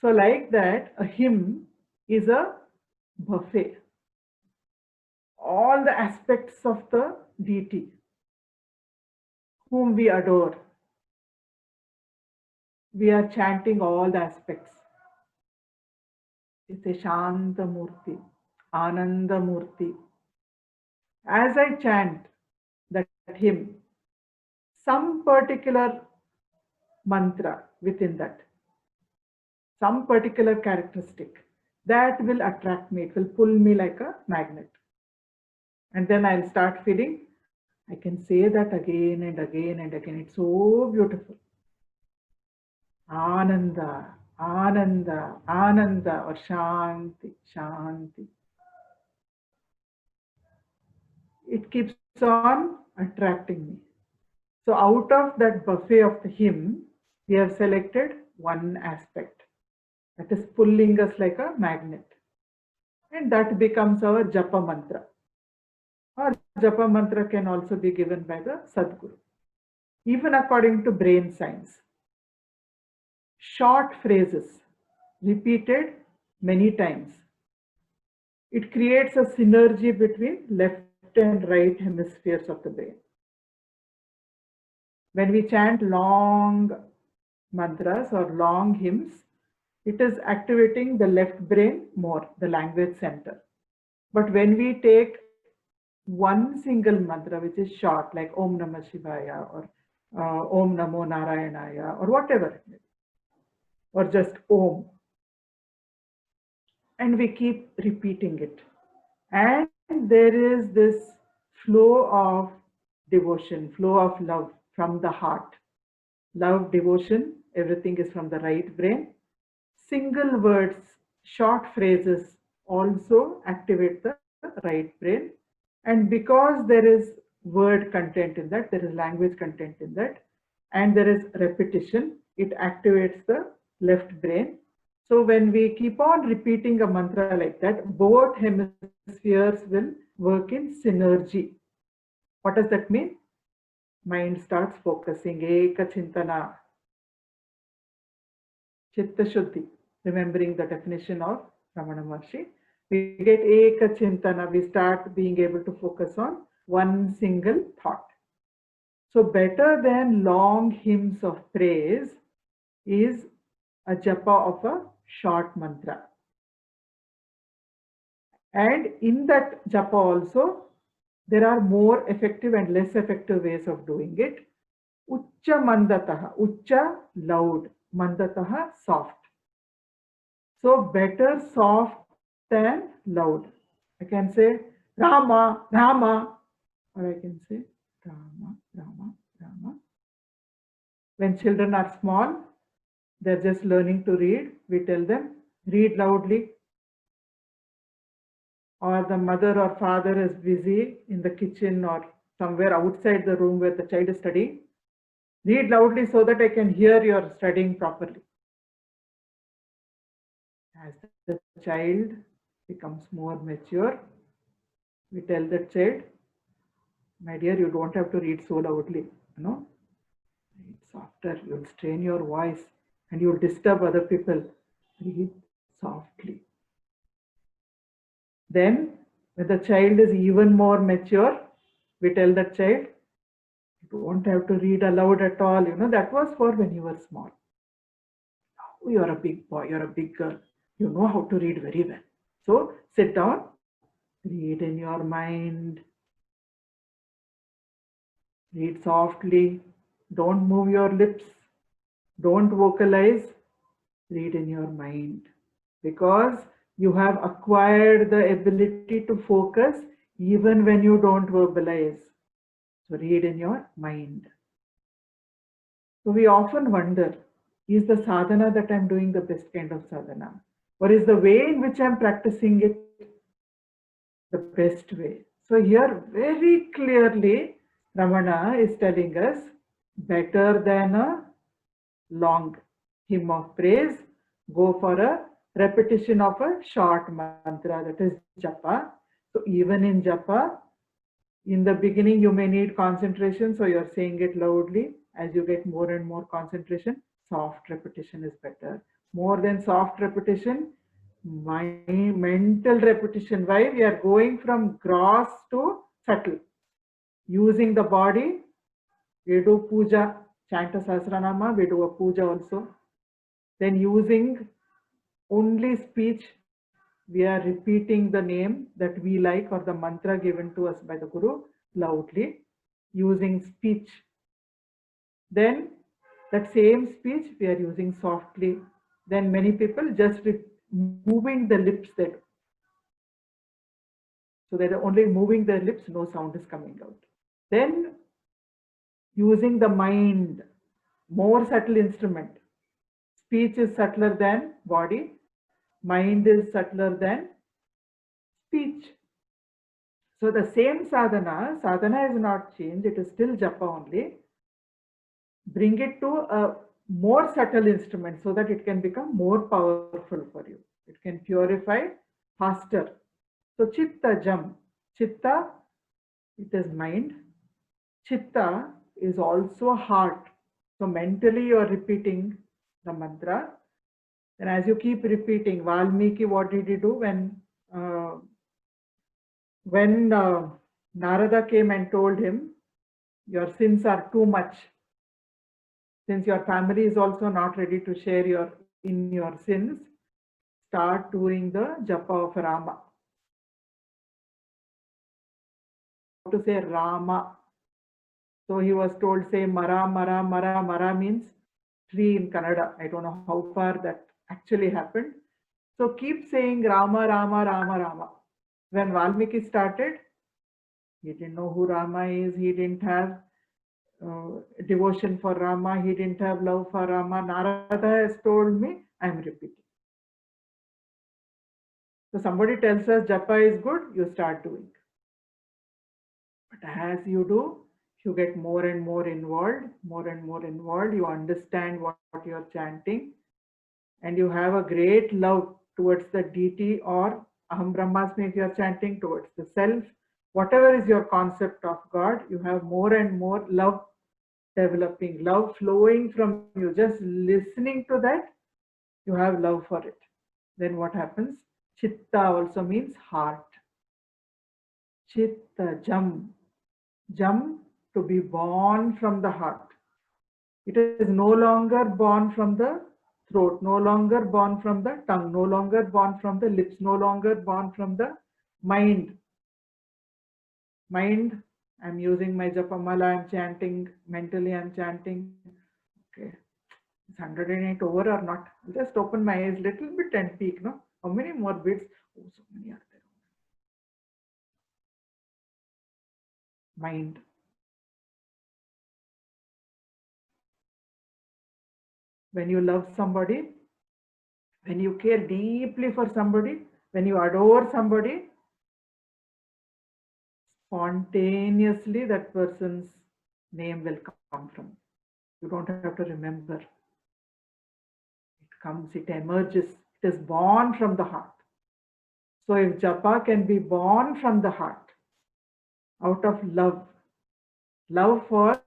So like that, a hymn is a buffet. All the aspects of the deity whom we adore, we are chanting all the aspects. It's a Shanta Murti, Ananda Murti. As I chant that hymn, some particular mantra within that, some particular characteristic, that will attract me, it will pull me like a magnet. And then I'll start feeling, I can say that again and again and again. It's so beautiful. Ananda, Ananda, Ananda, or Shanti, Shanti. It keeps on attracting me. So out of that buffet of the hymn, we have selected one aspect that is pulling us like a magnet. And that becomes our japa mantra. Or japa mantra can also be given by the Sadguru. Even according to brain science, short phrases repeated many times, it creates a synergy between left and right hemispheres of the brain. When we chant long mantras or long hymns, it is activating the left brain more, the language center. But when we take one single mantra which is short, like Om Namah Shivaya or Om Namo Narayanaya or whatever it may be, or just Om, and we keep repeating it, and there is this flow of devotion, flow of love from the heart. Love, devotion, everything is from the right brain. Single words, short phrases also activate the right brain. And because there is word content in that, there is language content in that, and there is repetition, it activates the left brain. So when we keep on repeating a mantra like that, both hemispheres will work in synergy. What does that mean? Mind starts focusing. Eka Chintana. Chitta Shuddhi. Remembering the definition of Ramana Maharshi. We get Eka Chintana. We start being able to focus on one single thought. So better than long hymns of praise is a japa of a short mantra. And in that japa also, there are more effective and less effective ways of doing it. Uchcha mandataha, uchcha loud, mandataha soft. So better soft than loud. I can say Rama, Rama, or I can say Rama, Rama, Rama. When children are small, they're just learning to read. We tell them, read loudly. Or the mother or father is busy in the kitchen or somewhere outside the room where the child is studying. Read loudly so that I can hear your studying properly. As the child becomes more mature, we tell the child, my dear, you don't have to read so loudly. No, read softer. You'll strain your voice and you'll disturb other people. Read softly. Then, when the child is even more mature, we tell the child, you don't have to read aloud at all. You know, that was for when you were small. Now you're a big boy, you're a big girl. You know how to read very well. So sit down, read in your mind. Read softly. Don't move your lips. Don't vocalize. Read in your mind. Because you have acquired the ability to focus even when you don't verbalize. So read in your mind. So we often wonder, is the sadhana that I'm doing the best kind of sadhana? Or is the way in which I'm practicing it the best way? So here very clearly Ramana is telling us, better than a long hymn of praise, go for a repetition of a short mantra, that is japa. So even in japa, in the beginning you may need concentration, so you're saying it loudly. As you get more and more concentration, soft repetition is better. More than soft repetition, mental repetition. Why? We are going from gross to subtle. Using the body, we do puja, chant a Sahasranama, we do a puja also. Then using only speech, we are repeating the name that we like or the mantra given to us by the Guru loudly, using speech. Then that same speech we are using softly. Then many people just moving the lips, that so they're only moving their lips, no sound is coming out. Then using the mind, more subtle instrument. Speech is subtler than body, mind is subtler than speech. So the same sadhana is not changed, it is still japa only. Bring it to a more subtle instrument so that it can become more powerful for you. It can purify faster. So chitta jam, chitta, it is mind. Chitta is also heart. So mentally you are repeating the mantra. And as you keep repeating, Valmiki, what did he do when Narada came and told him, your sins are too much. Since your family is also not ready to share in your sins, start doing the japa of Rama. To say Rama. So he was told, say Mara, Mara, Mara. Mara means tree in Kannada. I don't know how far that actually happened. So keep saying Rama, Rama, Rama, Rama. When Valmiki started, he didn't know who Rama is. He didn't have devotion for Rama. He didn't have love for Rama. Narada has told me, I am repeating. So somebody tells us japa is good, you start doing. But as you do, you get more and more involved, you understand what you're chanting, and you have a great love towards the deity, or Aham Brahmasmi if you're chanting, towards the self. Whatever is your concept of God, you have more and more love developing, love flowing from you. Just listening to that, you have love for it. Then what happens? Chitta also means heart. Chitta jam. Jam, to be born from the heart. It is no longer born from the throat, no longer born from the tongue, no longer born from the lips, no longer born from the mind. Mind, I'm using my japamala, I'm chanting, mentally I'm chanting. Okay, is 108 over or not? I'll just open my eyes little bit and peek, no? How many more bits? Oh, so many are there. Mind. When you love somebody, when you care deeply for somebody, when you adore somebody, spontaneously that person's name will come from. You don't have to remember. It comes, it emerges, it is born from the heart. So if japa can be born from the heart, out of love for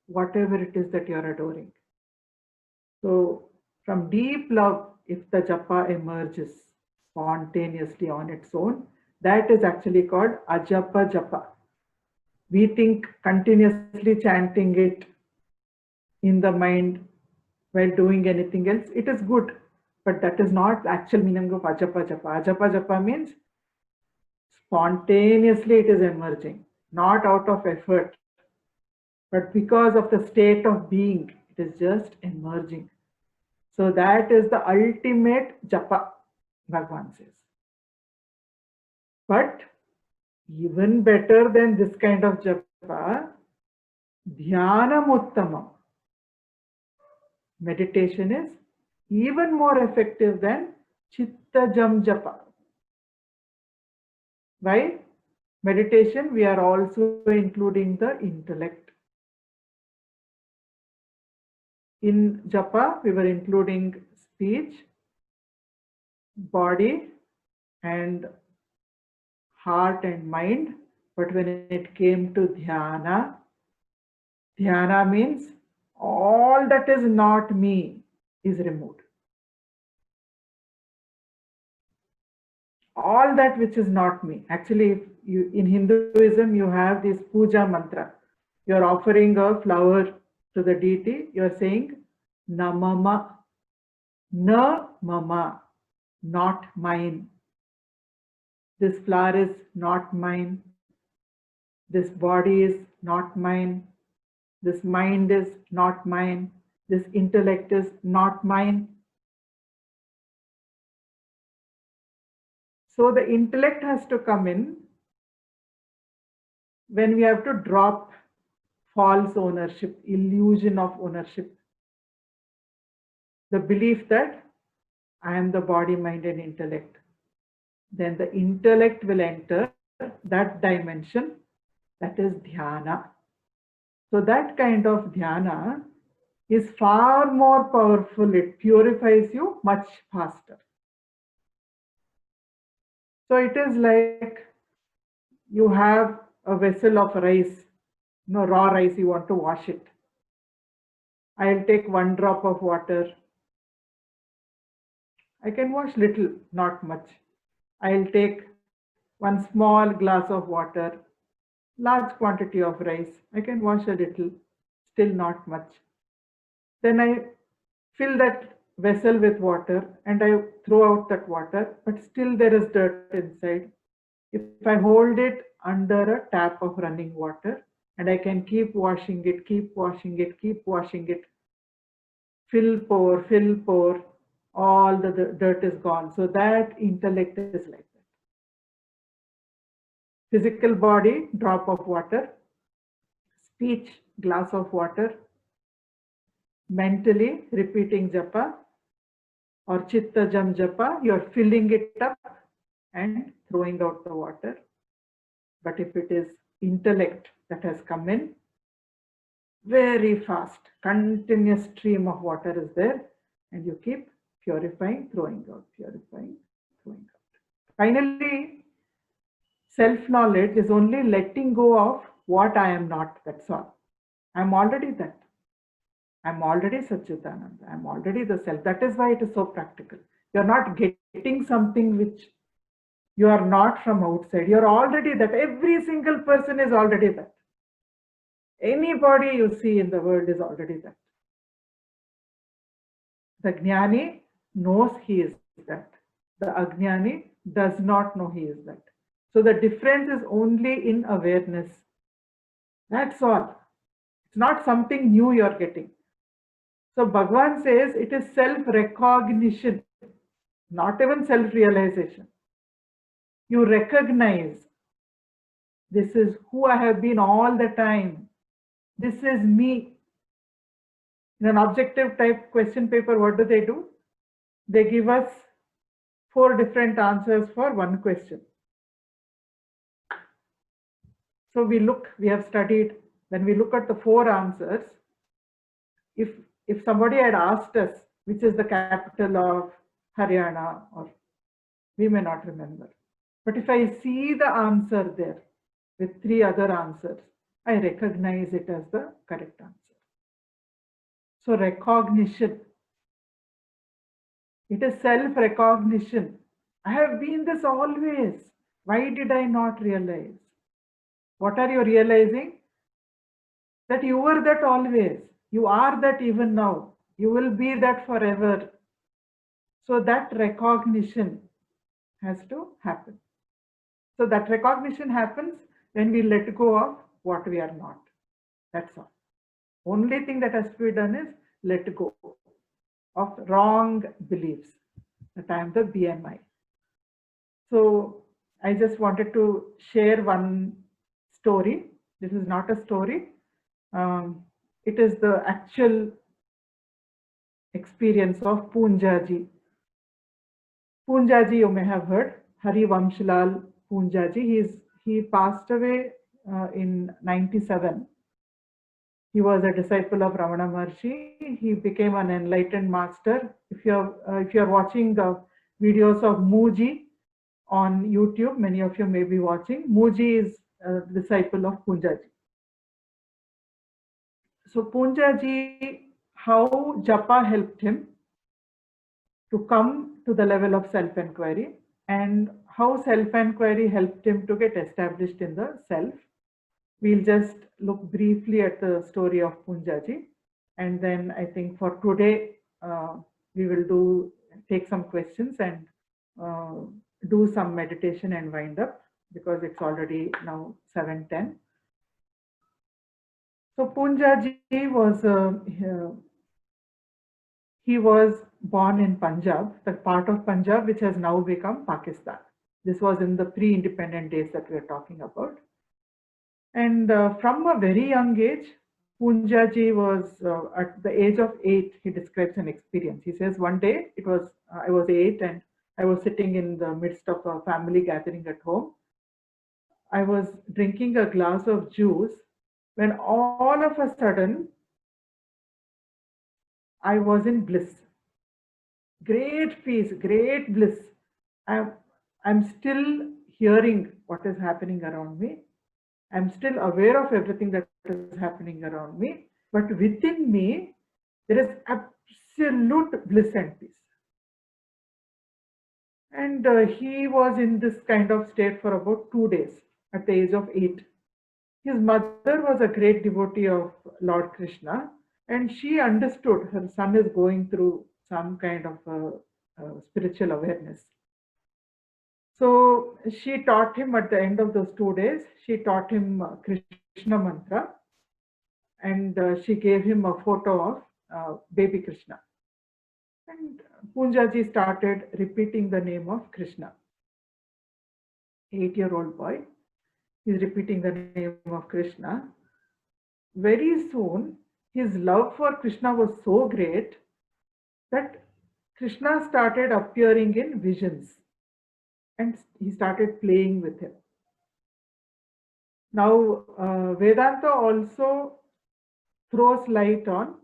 whatever it is that you're adoring. So from deep love, if the japa emerges spontaneously on its own, that is actually called ajapa japa. We think continuously chanting it in the mind while doing anything else, it is good. But that is not the actual meaning of ajapa japa. Ajapa japa means spontaneously it is emerging, not out of effort, but because of the state of being, it is just emerging. So that is the ultimate japa, Bhagavan says. But even better than this kind of japa, dhyanam uttamam. Meditation is even more effective than chitta jam japa. Why? Meditation, we are also including the intellect. In japa, we were including speech, body, and heart and mind. But when it came to dhyana, dhyana means all that is not me is removed. All that which is not me. Actually, if you, in Hinduism, you have this puja mantra. You are offering a flower to the deity. You are saying, Namama, na mama, not mine. This flower is not mine. This body is not mine. This mind is not mine. This intellect is not mine. So the intellect has to come in when we have to drop false ownership, illusion of ownership. The belief that I am the body, mind, and intellect. Then the intellect will enter that dimension, that is dhyana. So that kind of dhyana is far more powerful. It purifies you much faster. So it is like you have a vessel of rice, raw rice, you want to wash it. I'll take 1 drop of water. I can wash little, not much. I'll take 1 small glass of water, large quantity of rice. I can wash a little, still not much. Then I fill that vessel with water and I throw out that water, but still there is dirt inside. If I hold it under a tap of running water and I can keep washing it, keep washing it, keep washing it, fill, pour, all the dirt is gone. So that intellect is like that. Physical body, drop of water. Speech, glass of water. Mentally repeating japa or chitta jam japa, you are filling it up and throwing out the water. But if it is intellect that has come in, very fast, continuous stream of water is there, and you keep purifying, throwing out, purifying, throwing out. Finally, self-knowledge is only letting go of what I am not, that's all. I'm already that. I'm already Satchitananda. I'm already the self. That is why it is so practical. You're not getting something which you are not from outside. You're already that. Every single person is already that. Anybody you see in the world is already that. The Jnani knows he is that. The Ajnani does not know he is that. So the difference is only in awareness. That's all. It's not something new you're getting. So Bhagavan says it is self-recognition, not even self-realization. You recognize, this is who I have been all the time. This is me. In an objective type question paper, what do? They give us 4 different answers for one question. So we have studied, when we look at the 4 answers, if somebody had asked us, which is the capital of Haryana, or we may not remember. But if I see the answer there with 3 other answers, I recognize it as the correct answer. So recognition. It is self-recognition. I have been this always. Why did I not realize? What are you realizing? That you were that always. You are that even now. You will be that forever. So that recognition has to happen. So that recognition happens when we let go of what we are not. That's all. Only thing that has to be done is let go of wrong beliefs that I am the BMI. So I just wanted to share one story. This is not a story. It is the actual experience of Poonjaji. Poonjaji, you may have heard, Hari Vamshlal Poonjaji. He passed away in 97. He was a disciple of Ramana Maharshi. He became an enlightened master. If you're watching the videos of Mooji on YouTube, many of you may be watching. Mooji is a disciple of Poonjaji. So Poonjaji, how Japa helped him to come to the level of self-enquiry, and how self-enquiry helped him to get established in the self. We'll just look briefly at the story of Poonjaji, and then I think for today we will take some questions and do some meditation and wind up, because it's already now 7:10. So Poonjaji he was born in Punjab, the part of Punjab which has now become Pakistan. This was in the pre-independent days that we are talking about. And from a very young age, Poonjaji was at the age of 8, he describes an experience. He says, one day I was 8 and I was sitting in the midst of a family gathering at home. I was drinking a glass of juice when all of a sudden I was in bliss. Great peace, great bliss. I'm still hearing what is happening around me. I'm still aware of everything that is happening around me. But within me, there is absolute bliss and peace. And he was in this kind of state for about 2 days at the age of 8. His mother was a great devotee of Lord Krishna, and she understood her son is going through some kind of spiritual awareness. So she taught him at the end of those 2 days, she taught him Krishna mantra, and she gave him a photo of baby Krishna. And Poonjaji started repeating the name of Krishna. 8-year-old boy is repeating the name of Krishna. Very soon, his love for Krishna was so great that Krishna started appearing in visions, and he started playing with him. Now, Vedanta also throws light on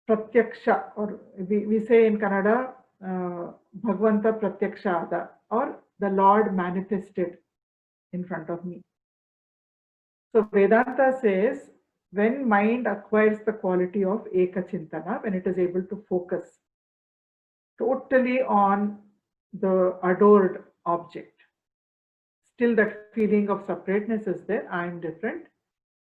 Pratyaksha, or we say in Kannada, Bhagavanta Pratyakshada, or the Lord manifested in front of me. So Vedanta says, when mind acquires the quality of Ekachintana, when it is able to focus totally on the adored object, still that feeling of separateness is there. I am different,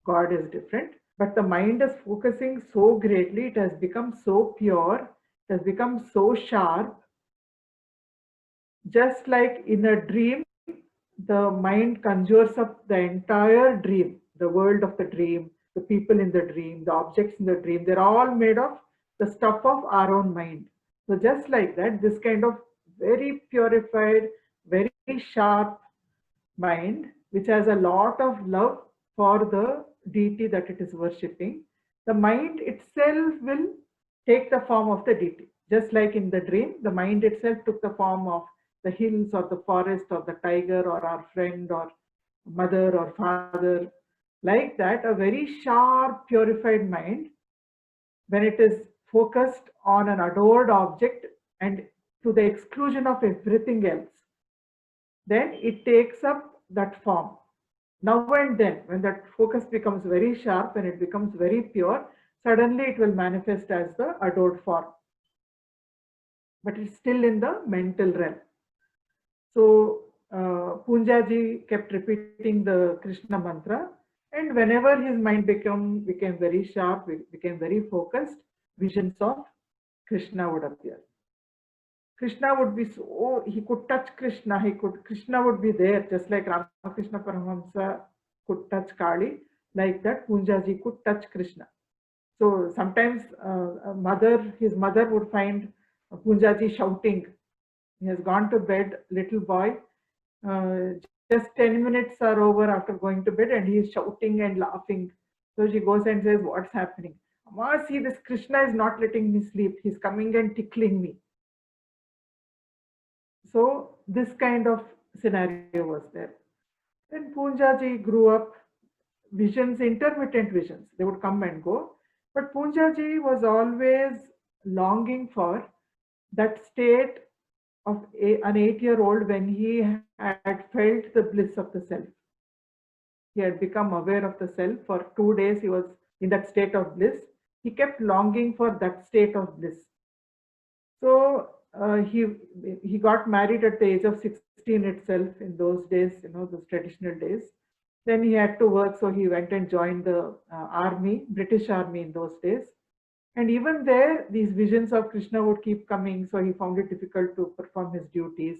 God is different, but the mind is focusing so greatly, it has become so pure, it has become so sharp. Just like in a dream, the mind conjures up the entire dream, the world of the dream, the people in the dream, the objects in the dream, they're all made of the stuff of our own mind. So just like that, this kind of very purified, very sharp mind, which has a lot of love for the deity that it is worshipping, the mind itself will take the form of the deity. Just like in the dream, the mind itself took the form of the hills or the forest or the tiger or our friend or mother or father. Like that, a very sharp, purified mind, when it is focused on an adored object and to the exclusion of everything else, then it takes up that form. Now and then, when that focus becomes very sharp and it becomes very pure, suddenly it will manifest as the adored form. But it's still in the mental realm. So Poonjaji kept repeating the Krishna mantra, and whenever his mind became very sharp, became very focused, visions of Krishna would appear. Krishna would be so, he could touch Krishna, Krishna would be there, just like Ramakrishna Paramahamsa could touch Kali, like that Punjaji could touch Krishna. So sometimes his mother would find Punjaji shouting. He has gone to bed, little boy. Just 10 minutes are over after going to bed and he is shouting and laughing. So she goes and says, what's happening? Amma, see, this Krishna is not letting me sleep. He's coming and tickling me. So this kind of scenario was there. Then Punjaji grew up, visions, intermittent visions. They would come and go. But Punjaji was always longing for that state of an 8-year-old when he had felt the bliss of the self. He had become aware of the self. For 2 days, he was in that state of bliss. He kept longing for that state of bliss. So he got married at the age of 16 itself in those days, those traditional days. Then he had to work, so he went and joined the army, British army in those days. And even there, these visions of Krishna would keep coming, so he found it difficult to perform his duties.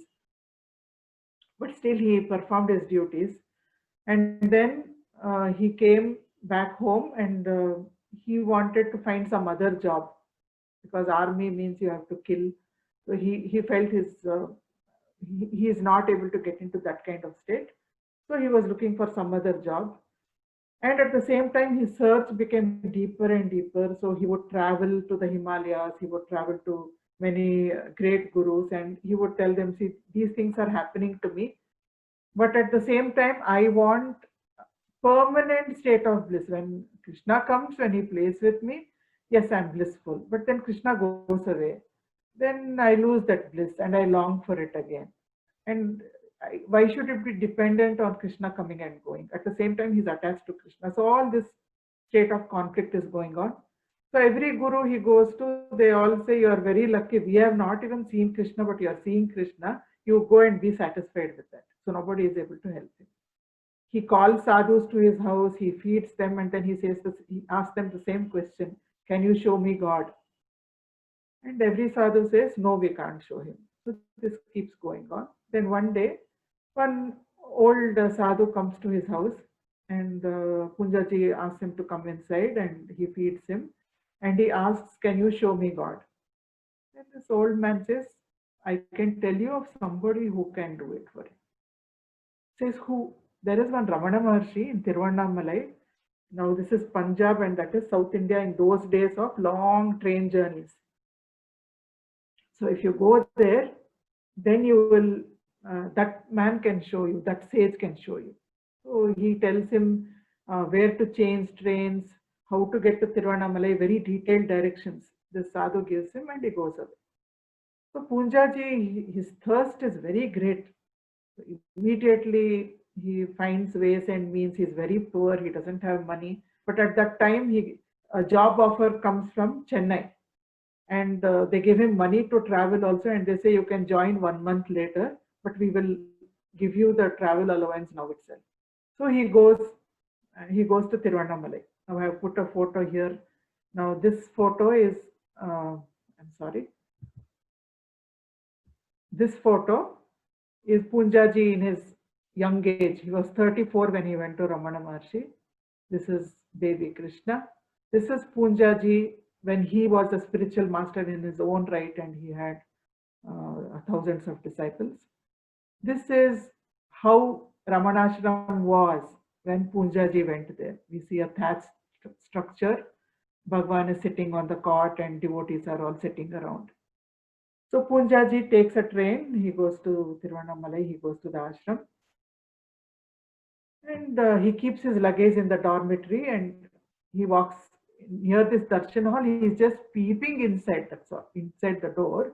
But still, he performed his duties. And then he came back home and he wanted to find some other job because army means you have to kill. So he felt he is not able to get into that kind of state. So he was looking for some other job. And at the same time, his search became deeper and deeper. So he would travel to the Himalayas, he would travel to many great gurus, and he would tell them, see, these things are happening to me. But at the same time, I want permanent state of bliss. When Krishna comes, when he plays with me, yes, I'm blissful. But then Krishna goes away. Then I lose that bliss and I long for it again. And why should it be dependent on Krishna coming and going? At the same time, he's attached to Krishna. So all this state of conflict is going on. So every guru he goes to, they all say, you are very lucky. We have not even seen Krishna, but you are seeing Krishna. You go and be satisfied with that. So nobody is able to help him. He calls sadhus to his house, he feeds them, and then he asks them the same question, can you show me God? And every sadhu says, no, we can't show him. So this keeps going on. Then one day, one old sadhu comes to his house and Punjaji asks him to come inside and he feeds him. And he asks, can you show me God? And this old man says, I can tell you of somebody who can do it for him. Says who? There is one Ramana Maharshi in Tiruvannamalai. Now this is Punjab and that is South India in those days of long train journeys. So if you go there, then you will, that man can show you, that sage can show you. So he tells him where to change trains, how to get to Tiruvannamalai, very detailed directions. The sadhu gives him and he goes away. So Punjaji, his thirst is very great. Immediately he finds ways and means. He's very poor, he doesn't have money. But at that time, a job offer comes from Chennai. And they give him money to travel also, and they say you can join 1 month later, but we will give you the travel allowance now itself. So he goes to Tiruvannamalai. Now I have put a photo here. Now this photo is, this photo is Punjaji in his young age. He was 34 when he went to Ramana Maharshi. This is baby Krishna. This is Punjaji when he was a spiritual master in his own right and he had thousands of disciples. This is how Ramanashram was when Punjaji went there. We see a thatched structure. Bhagwan is sitting on the cot and devotees are all sitting around. So Punjaji takes a train, he goes to Tiruvannamalai, he goes to the ashram. And he keeps his luggage in the dormitory and he walks near this darshan hall. He is just peeping inside, that's all, inside the door,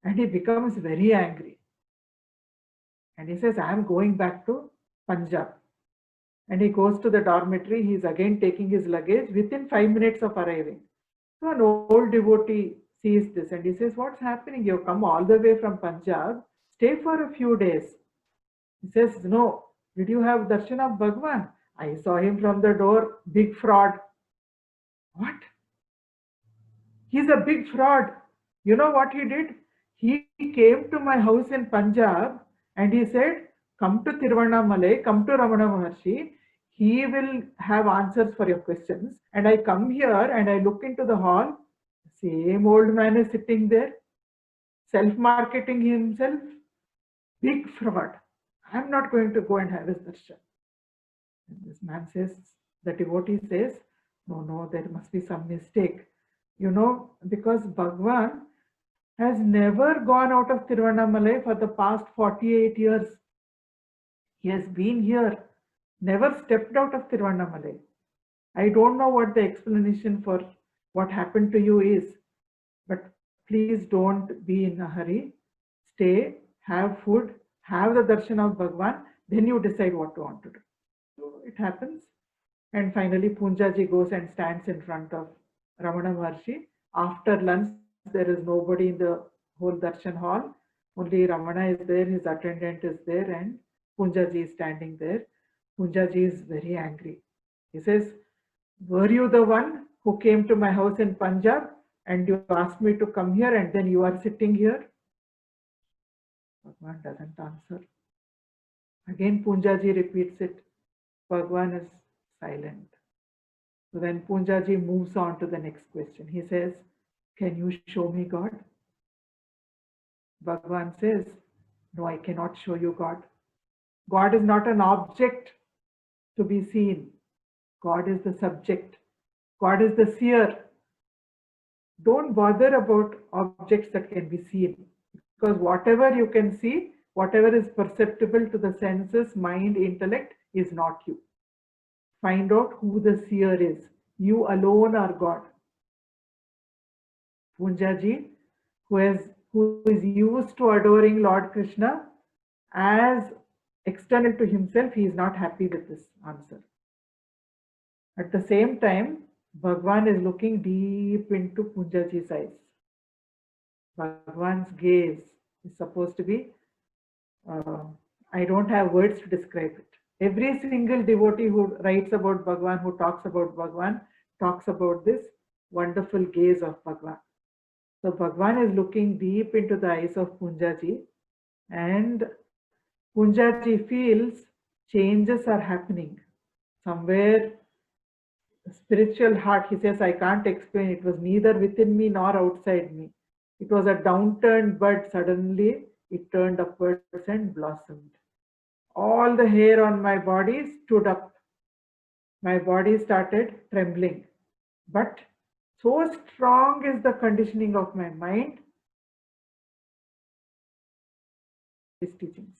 and he becomes very angry. And he says, I am going back to Punjab. And he goes to the dormitory, he is again taking his luggage within 5 minutes of arriving. So an old devotee sees this and he says, what's happening? You've come all the way from Punjab, stay for a few days. He says, no, did you have darshan of Bhagwan? I saw him from the door, big fraud. What? He's a big fraud. You know what he did? He came to my house in Punjab and he said, come to Tiruvannamalai, come to Ramana Maharshi. He will have answers for your questions. And I come here and I look into the hall. Same old man is sitting there, self-marketing himself. Big fraud. I'm not going to go and have his darshan. And this man says, the devotee says, no, there must be some mistake. You know, because Bhagwan has never gone out of Tiruvannamalai for the past 48 years. He has been here, never stepped out of Tiruvannamalai. I don't know what the explanation for what happened to you is, but please don't be in a hurry. Stay, have food, have the darshan of Bhagwan, then you decide what you want to do. So it happens. And finally, Punjaji goes and stands in front of Ramana Maharshi. After lunch, there is nobody in the whole darshan hall. Only Ramana is there, his attendant is there, and Punjaji is standing there. Punjaji is very angry. He says, were you the one who came to my house in Punjab and you asked me to come here and then you are sitting here? Bhagwan doesn't answer. Again, Punjaji repeats it. Bhagwan is silent. So then Punjaji moves on to the next question. He says, can you show me God? Bhagwan says, no, I cannot show you God. God is not an object to be seen. God is the subject. God is the seer. Don't bother about objects that can be seen, because whatever you can see, whatever is perceptible to the senses, mind, intellect, is not you. Find out who the seer is. You alone are God. Punjaji, who is used to adoring Lord Krishna as external to himself, he is not happy with this answer. At the same time, Bhagwan is looking deep into Punjaji's eyes. Bhagwan's gaze is supposed to be, I don't have words to describe it. Every single devotee who writes about Bhagwan, who talks about Bhagwan, talks about this wonderful gaze of Bhagwan. So Bhagwan is looking deep into the eyes of Punjaji, and Punjaji feels changes are happening. Somewhere, spiritual heart, he says, I can't explain. It was neither within me nor outside me. It was a downturned bud. Suddenly, it turned upwards and blossomed. All the hair on my body stood up. My body started trembling. But so strong is the conditioning of my mind, his teachings.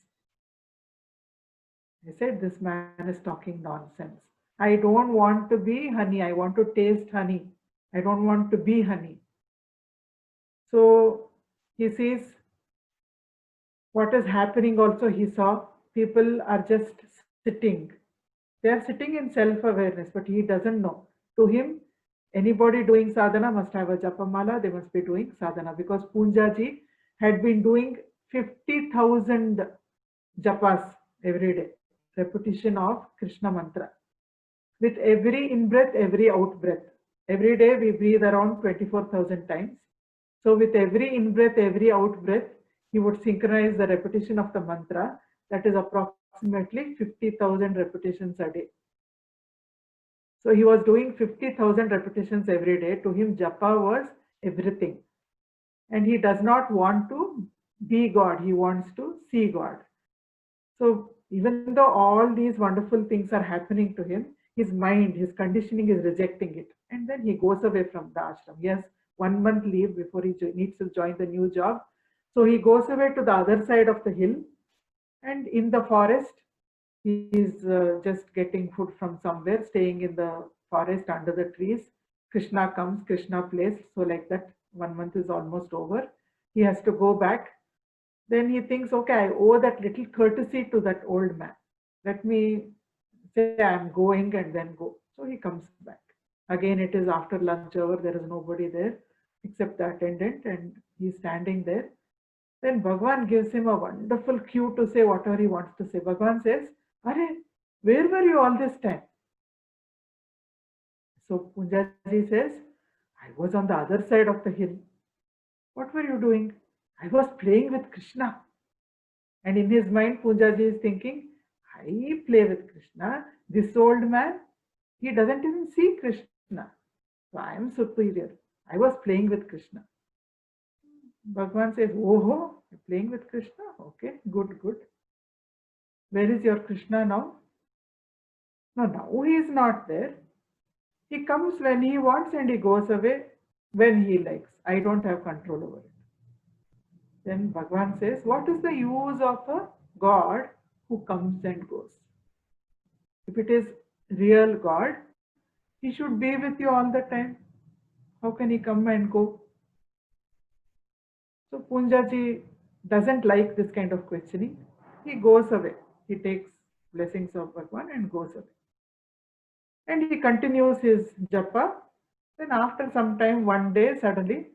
I said, this man is talking nonsense. I don't want to be honey. I want to taste honey. I don't want to be honey. So he sees what is happening also. He saw people are just sitting. They are sitting in self-awareness, but he doesn't know. To him, anybody doing sadhana must have a japamala. They must be doing sadhana, because Punjaji had been doing 50,000 japas every day, repetition of Krishna mantra. With every in-breath, every out-breath. Every day we breathe around 24,000 times. So with every in-breath, every out-breath, he would synchronize the repetition of the mantra. That is approximately 50,000 repetitions a day. So he was doing 50,000 repetitions every day. To him, japa was everything. And he does not want to be God. He wants to see God. So even though all these wonderful things are happening to him, his mind, his conditioning is rejecting it. And then he goes away from the ashram. He has 1 month leave before he needs to join the new job. So he goes away to the other side of the hill, and in the forest, he is just getting food from somewhere, staying in the forest under the trees. Krishna comes, Krishna plays. So like that, 1 month is almost over. He has to go back. Then he thinks, okay, I owe that little courtesy to that old man. Let me say I'm going and then go. So he comes back. Again, it is after lunch hour. There is nobody there except the attendant, and he's standing there. Then Bhagwan gives him a wonderful cue to say whatever he wants to say. Bhagwan says, Are, where were you all this time? So Punjaji says, I was on the other side of the hill. What were you doing? I was playing with Krishna. And in his mind, Punjaji is thinking, I play with Krishna. This old man, he doesn't even see Krishna. So I am superior. I was playing with Krishna. Bhagwan says, oh, you're playing with Krishna? Okay, good, good. Where is your Krishna now? No, now he is not there. He comes when he wants and he goes away when he likes. I don't have control over it. Then Bhagwan says, what is the use of a God who comes and goes? If it is real God, he should be with you all the time. How can he come and go? So Punjaji doesn't like this kind of questioning. He goes away. He takes blessings of Bhagwan and goes away. And he continues his japa. Then after some time, one day, suddenly,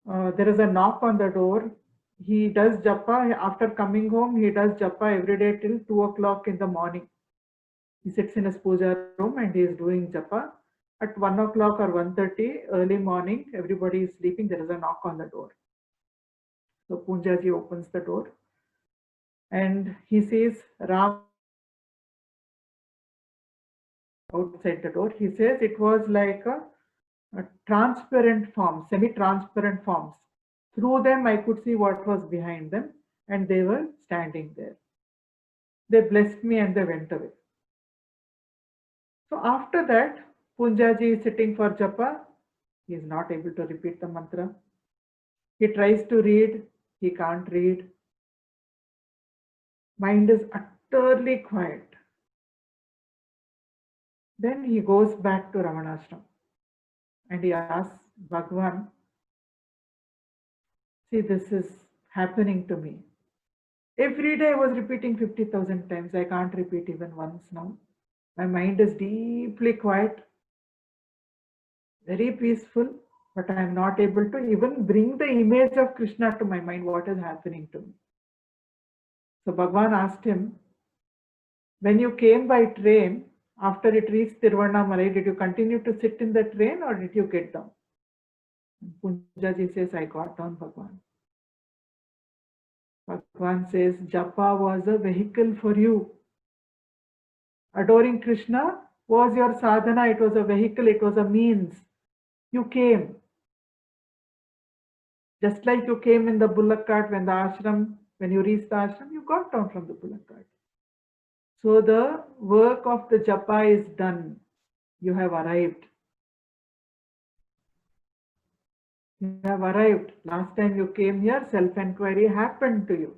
there is a knock on the door. He does japa. After coming home, he does japa every day till 2 o'clock in the morning. He sits in his puja room and he is doing japa. At 1 o'clock or 1:30 early morning, everybody is sleeping. There is a knock on the door. So Punjaji opens the door and he sees Ram outside the door. He says it was like a transparent form, semi-transparent forms. Through them, I could see what was behind them, and they were standing there. They blessed me and they went away. So after that, Punjaji is sitting for japa. He is not able to repeat the mantra. He tries to read. He can't read. Mind is utterly quiet. Then he goes back to Ramanashram and he asks Bhagwan, see, this is happening to me. Every day I was repeating 50,000 times. I can't repeat even once now. My mind is deeply quiet, very peaceful, but I am not able to even bring the image of Krishna to my mind, what is happening to me. So Bhagwan asked him, when you came by train, after it reached Tiruvannamalai, did you continue to sit in the train or did you get down? Punjaji says, I got down, Bhagwan. Bhagwan says, japa was a vehicle for you. Adoring Krishna was your sadhana, it was a vehicle, it was a means. You came. Just like you came in the bullock cart when you reached the ashram, you got down from the bullock cart. So the work of the japa is done. You have arrived. You have arrived. Last time you came here, self-enquiry happened to you.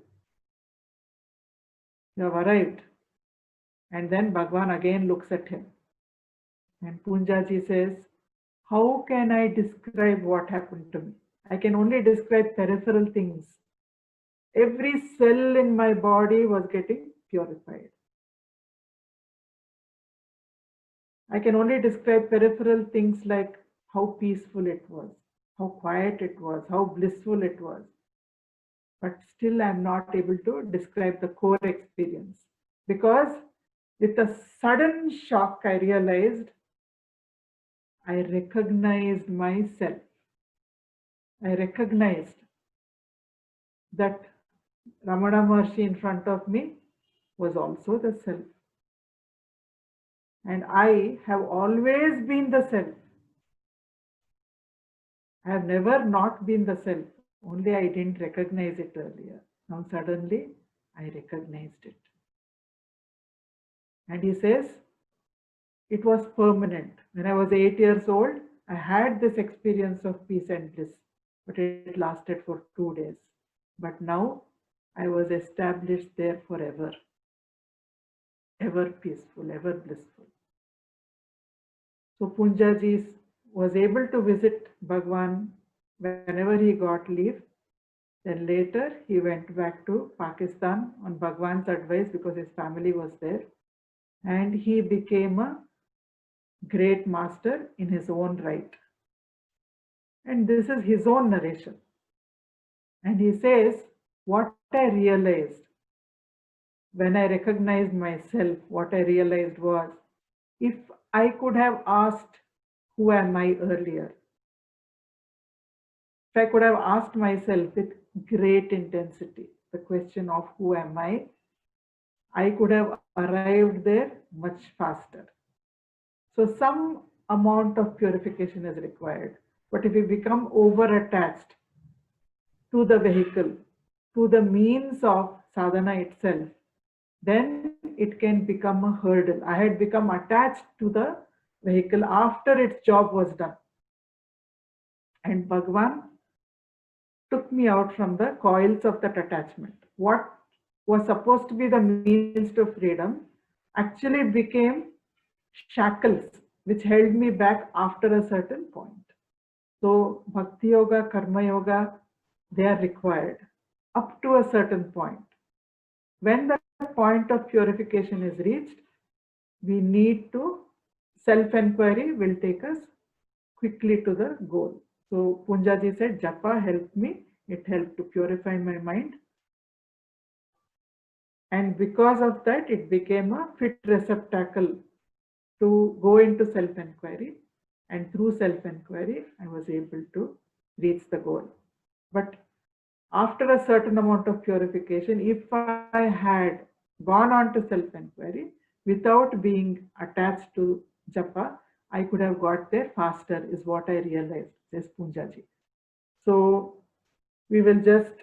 You have arrived. And then Bhagwan again looks at him. And Punjaji says, how can I describe what happened to me? I can only describe peripheral things. Every cell in my body was getting purified. I can only describe peripheral things like how peaceful it was, how quiet it was, how blissful it was. But still I'm not able to describe the core experience, because with a sudden shock I realized I recognized myself. I recognized that Ramana Maharshi in front of me was also the self. And I have always been the self. I have never not been the self. Only I didn't recognize it earlier. Now suddenly I recognized it. And he says, it was permanent. When I was 8 years old, I had this experience of peace and bliss, but it lasted for 2 days. But now I was established there forever, ever peaceful, ever blissful. So Punjaji was able to visit Bhagwan whenever he got leave. Then later he went back to Pakistan on Bhagwan's advice because his family was there. And he became a great master in his own right. And this is his own narration. And he says, what I realized when I recognized myself, what I realized was, if I could have asked, who am I earlier? If I could have asked myself with great intensity. The question of who am I could have arrived there much faster. So some amount of purification is required. But if we become over-attached to the vehicle, to the means of sadhana itself, then it can become a hurdle. I had become attached to the vehicle after its job was done. And Bhagwan took me out from the coils of that attachment. What was supposed to be the means to freedom actually became shackles which held me back after a certain point. So Bhakti Yoga, Karma Yoga, they are required up to a certain point. When the point of purification is reached, we need to, self-enquiry will take us quickly to the goal. So Punjaji said, Japa helped me. It helped to purify my mind. And because of that, it became a fit receptacle to go into self-enquiry. And through self-enquiry, I was able to reach the goal. But after a certain amount of purification, if I had gone on to self-enquiry without being attached to Japa, I could have got there faster, is what I realized, says Punjaji. So we will just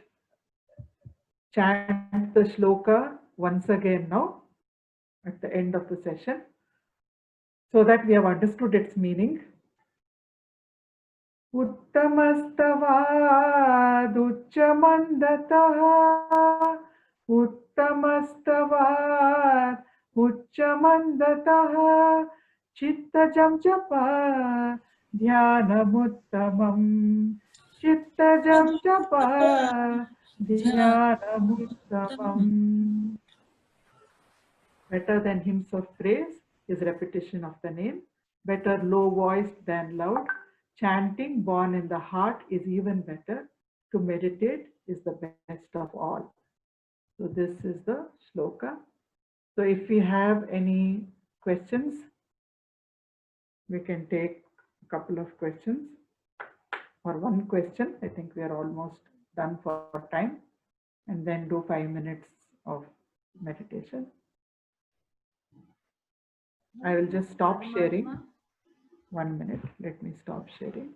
chant the shloka once again now at the end of the session so that we have understood its meaning. Uttamastavad Uttamastavad Uchchamandatah Chittajam Japa Dhyanamuttamam Chittajam Japa Dhyanamuttamam. Better than hymns of praise is repetition of the name. Better low voiced than loud. Chanting born in the heart is even better. To meditate is the best of all. So this is the shloka. So if we have any questions, we can take a couple of questions or one question. I think we are almost done for time, and then do 5 minutes of meditation. I will just stop sharing. 1 minute. Let me stop sharing.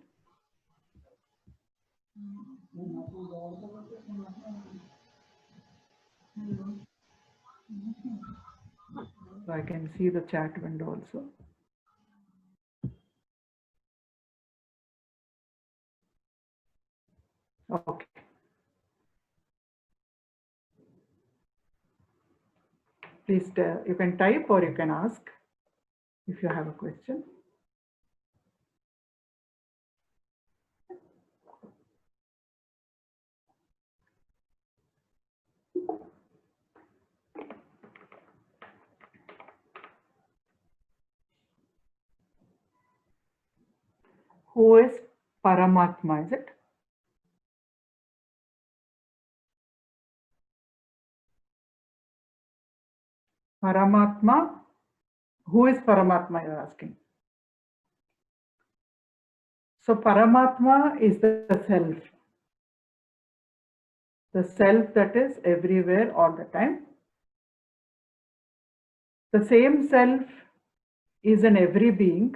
So I can see the chat window also. Okay. Please, you can type or you can ask if you have a question. Who is Paramatma, is it? Paramatma? Who is Paramatma, you're asking? So Paramatma is the self. The self that is everywhere all the time. The same self is in every being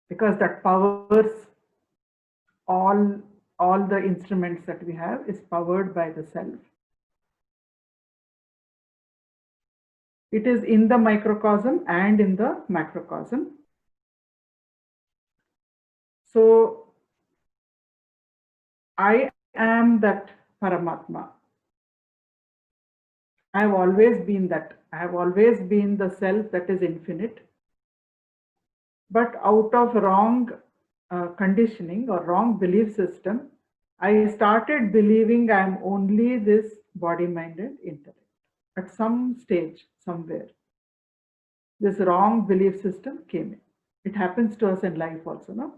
because that powers all the instruments that we have is powered by the self. It is in the microcosm and in the macrocosm. So I am that Paramatma. I have always been that. I have always been the self that is infinite. But out of wrong conditioning or wrong belief system, I started believing I am only this body, mind, and intellect. At some stage, somewhere, this wrong belief system came in. It happens to us in life also, no?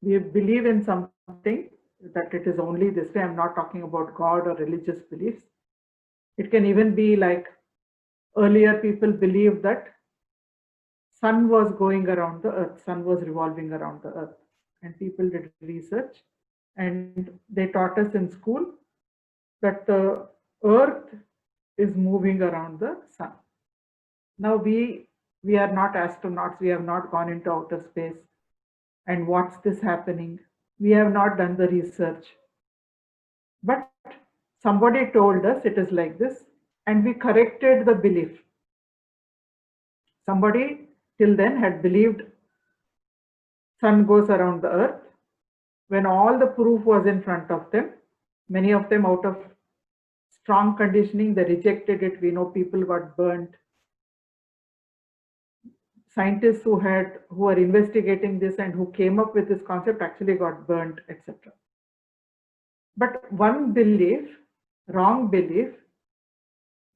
We believe in something that it is only this way. I'm not talking about God or religious beliefs. It can even be like earlier people believed that sun was going around the earth, sun was revolving around the earth, and people did research And they taught us in school that the earth is moving around the sun. Now we are not astronauts, we have not gone into outer space and watched this happening. We have not done the research. But somebody told us it is like this, and we corrected the belief. Somebody till then had believed sun goes around the earth. When all the proof was in front of them, many of them out of strong conditioning, they rejected it. We know people got burnt. Scientists who were investigating this and who came up with this concept actually got burnt, etc. But one belief, wrong belief,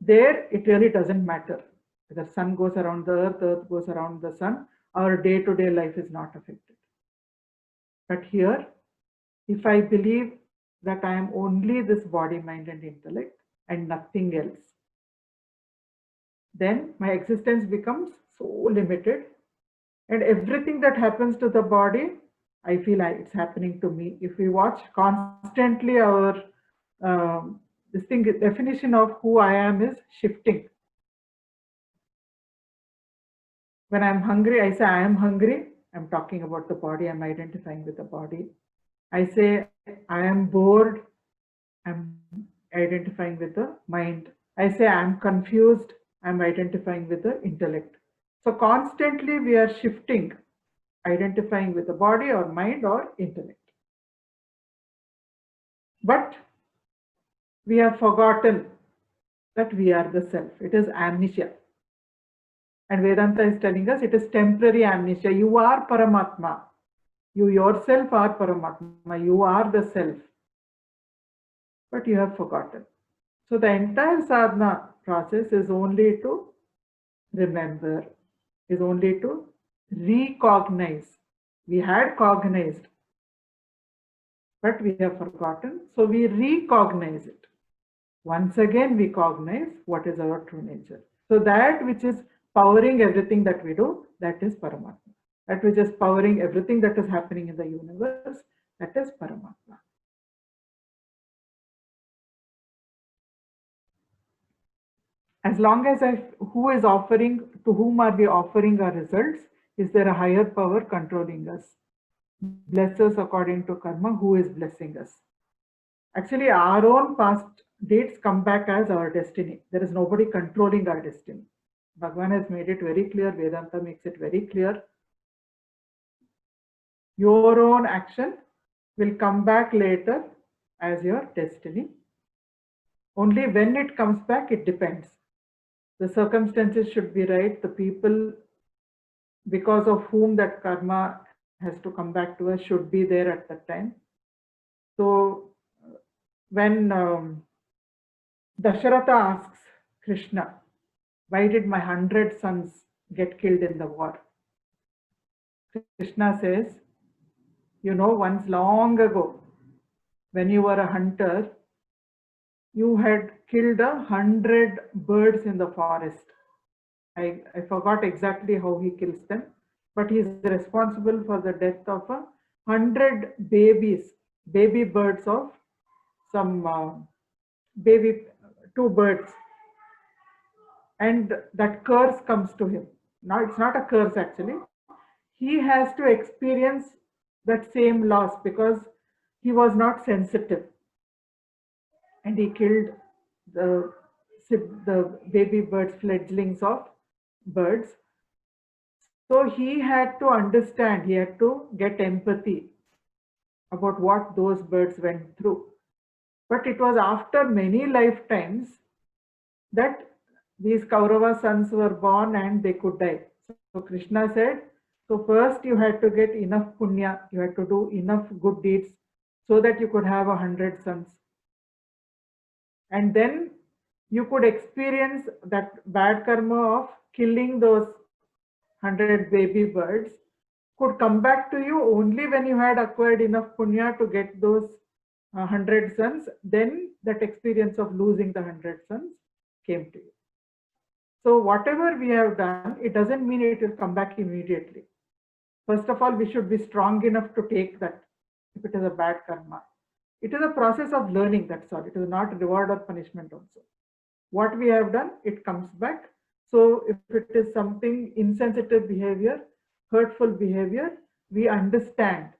there it really doesn't matter. Whether sun goes around the earth, earth goes around the sun, our day-to-day life is not affected. But here, if I believe that I am only this body, mind, and intellect and nothing else, then my existence becomes so limited, and everything that happens to the body, I feel like it's happening to me. If we watch constantly, our definition of who I am is shifting. When I'm hungry, I say I am hungry. I'm talking about the body. I'm identifying with the body. I say I am bored. I'm identifying with the mind. I say I'm confused. I'm identifying with the intellect. So constantly we are shifting, identifying with the body or mind or intellect. But we have forgotten that we are the self. It is amnesia. And Vedanta is telling us it is temporary amnesia. You are Paramatma. You yourself are Paramatma. You are the self. But you have forgotten. So the entire sadhana process is only to remember, is only to recognize. We had cognized, but we have forgotten. So we recognize it. Once again, we cognize what is our true nature. So that which is powering everything that we do, that is Paramatma. That which is powering everything that is happening in the universe, that is Paramatma. As long as who is offering, to whom are we offering our results? Is there a higher power controlling us? Bless us according to karma, who is blessing us? Actually, our own past dates come back as our destiny. There is nobody controlling our destiny. Bhagavan has made it very clear, Vedanta makes it very clear. Your own action will come back later as your destiny. Only when it comes back, it depends. The circumstances should be right. The people, because of whom that karma has to come back to us, should be there at that time. So when Dasharatha asks Krishna, why did my 100 sons get killed in the war? Krishna says, you know, once long ago, when you were a hunter, you had killed 100 birds in the forest. I forgot exactly how he kills them, but he is responsible for the death of 100 baby birds of some two birds. And that curse comes to him. Now it's not a curse actually. He has to experience that same loss because he was not sensitive. And he killed the baby birds, fledglings of birds. So he had to understand, he had to get empathy about what those birds went through. But it was after many lifetimes that these Kaurava sons were born and they could die. So Krishna said, so first you had to get enough punya, you had to do enough good deeds so that you could have 100 sons. And then you could experience that bad karma of killing those 100 baby birds could come back to you only when you had acquired enough punya to get those 100 sons. Then that experience of losing the 100 sons came to you. So whatever we have done, it doesn't mean it will come back immediately. First of all, we should be strong enough to take that if it is a bad karma. It is a process of learning, that's all. It is not reward or punishment also. What we have done, it comes back. So if it is something insensitive behavior, hurtful behavior, we understand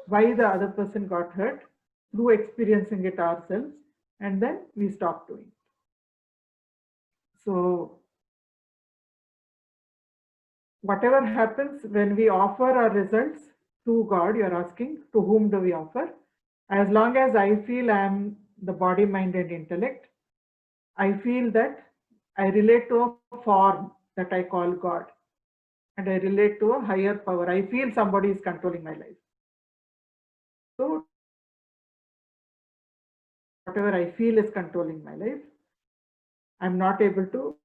why the other person got hurt through experiencing it ourselves, and then we stop doing it. So whatever happens when we offer our results to God, you're asking, to whom do we offer? As long as I feel I am the body, mind, and intellect, I feel that I relate to a form that I call God, and I relate to a higher power. I feel somebody is controlling my life. So whatever I feel is controlling my life, I'm not able to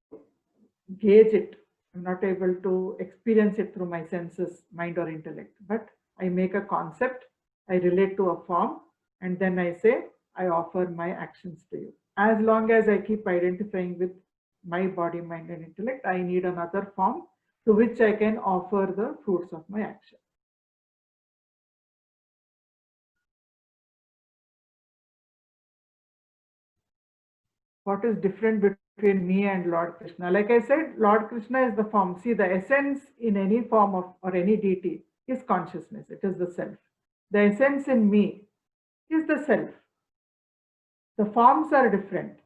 gauge it. I'm not able to experience it through my senses, mind, or intellect. But I make a concept, I relate to a form, and then I say, I offer my actions to you. As long as I keep identifying with my body, mind, and intellect, I need another form to which I can offer the fruits of my action. What is different between me and Lord Krishna? Like I said, Lord Krishna is the form. See, the essence in any form of or any deity is consciousness. It is the self. The essence in me is the self. The forms are different,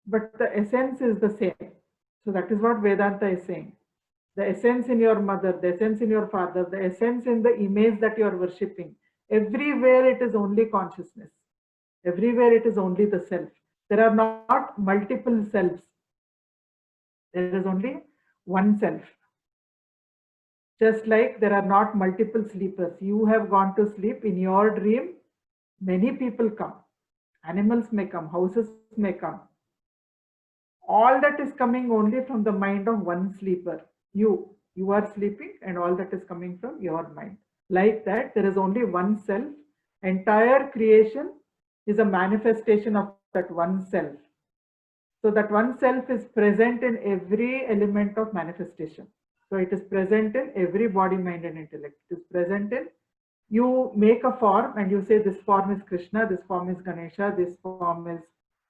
but the essence is the same. So that is what Vedanta is saying. The essence in your mother, the essence in your father, the essence in the image that you are worshipping. Everywhere it is only consciousness. Everywhere it is only the self. There are not multiple selves. There is only one self. Just like there are not multiple sleepers. You have gone to sleep. In your dream, many people come. Animals may come, houses may come. All that is coming only from the mind of one sleeper. You are sleeping, and all that is coming from your mind. Like that, there is only one self. Entire creation is a manifestation of that one self. So that one self is present in every element of manifestation. So it is present in every body, mind, and intellect. It is present in, you make a form and you say this form is Krishna, this form is Ganesha, this form is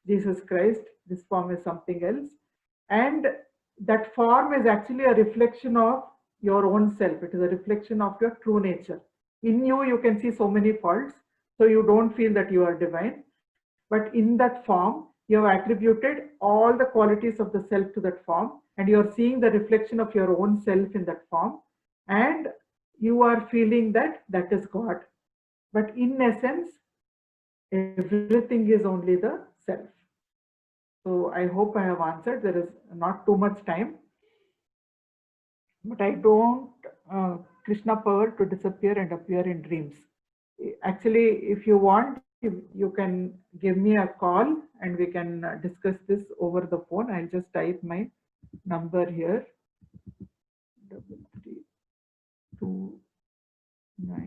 Jesus Christ, this form is something else. And that form is actually a reflection of your own self. It is a reflection of your true nature. In you, you can see so many faults, so you don't feel that you are divine. But in that form, you have attributed all the qualities of the self to that form, and you are seeing the reflection of your own self in that form, and you are feeling that that is God. But in essence, everything is only the self. So I hope I have answered. There is not too much time, but I don't Krishna power to disappear and appear in dreams. Actually, if you want, you can give me a call and we can discuss this over the phone. I'll just type my number here.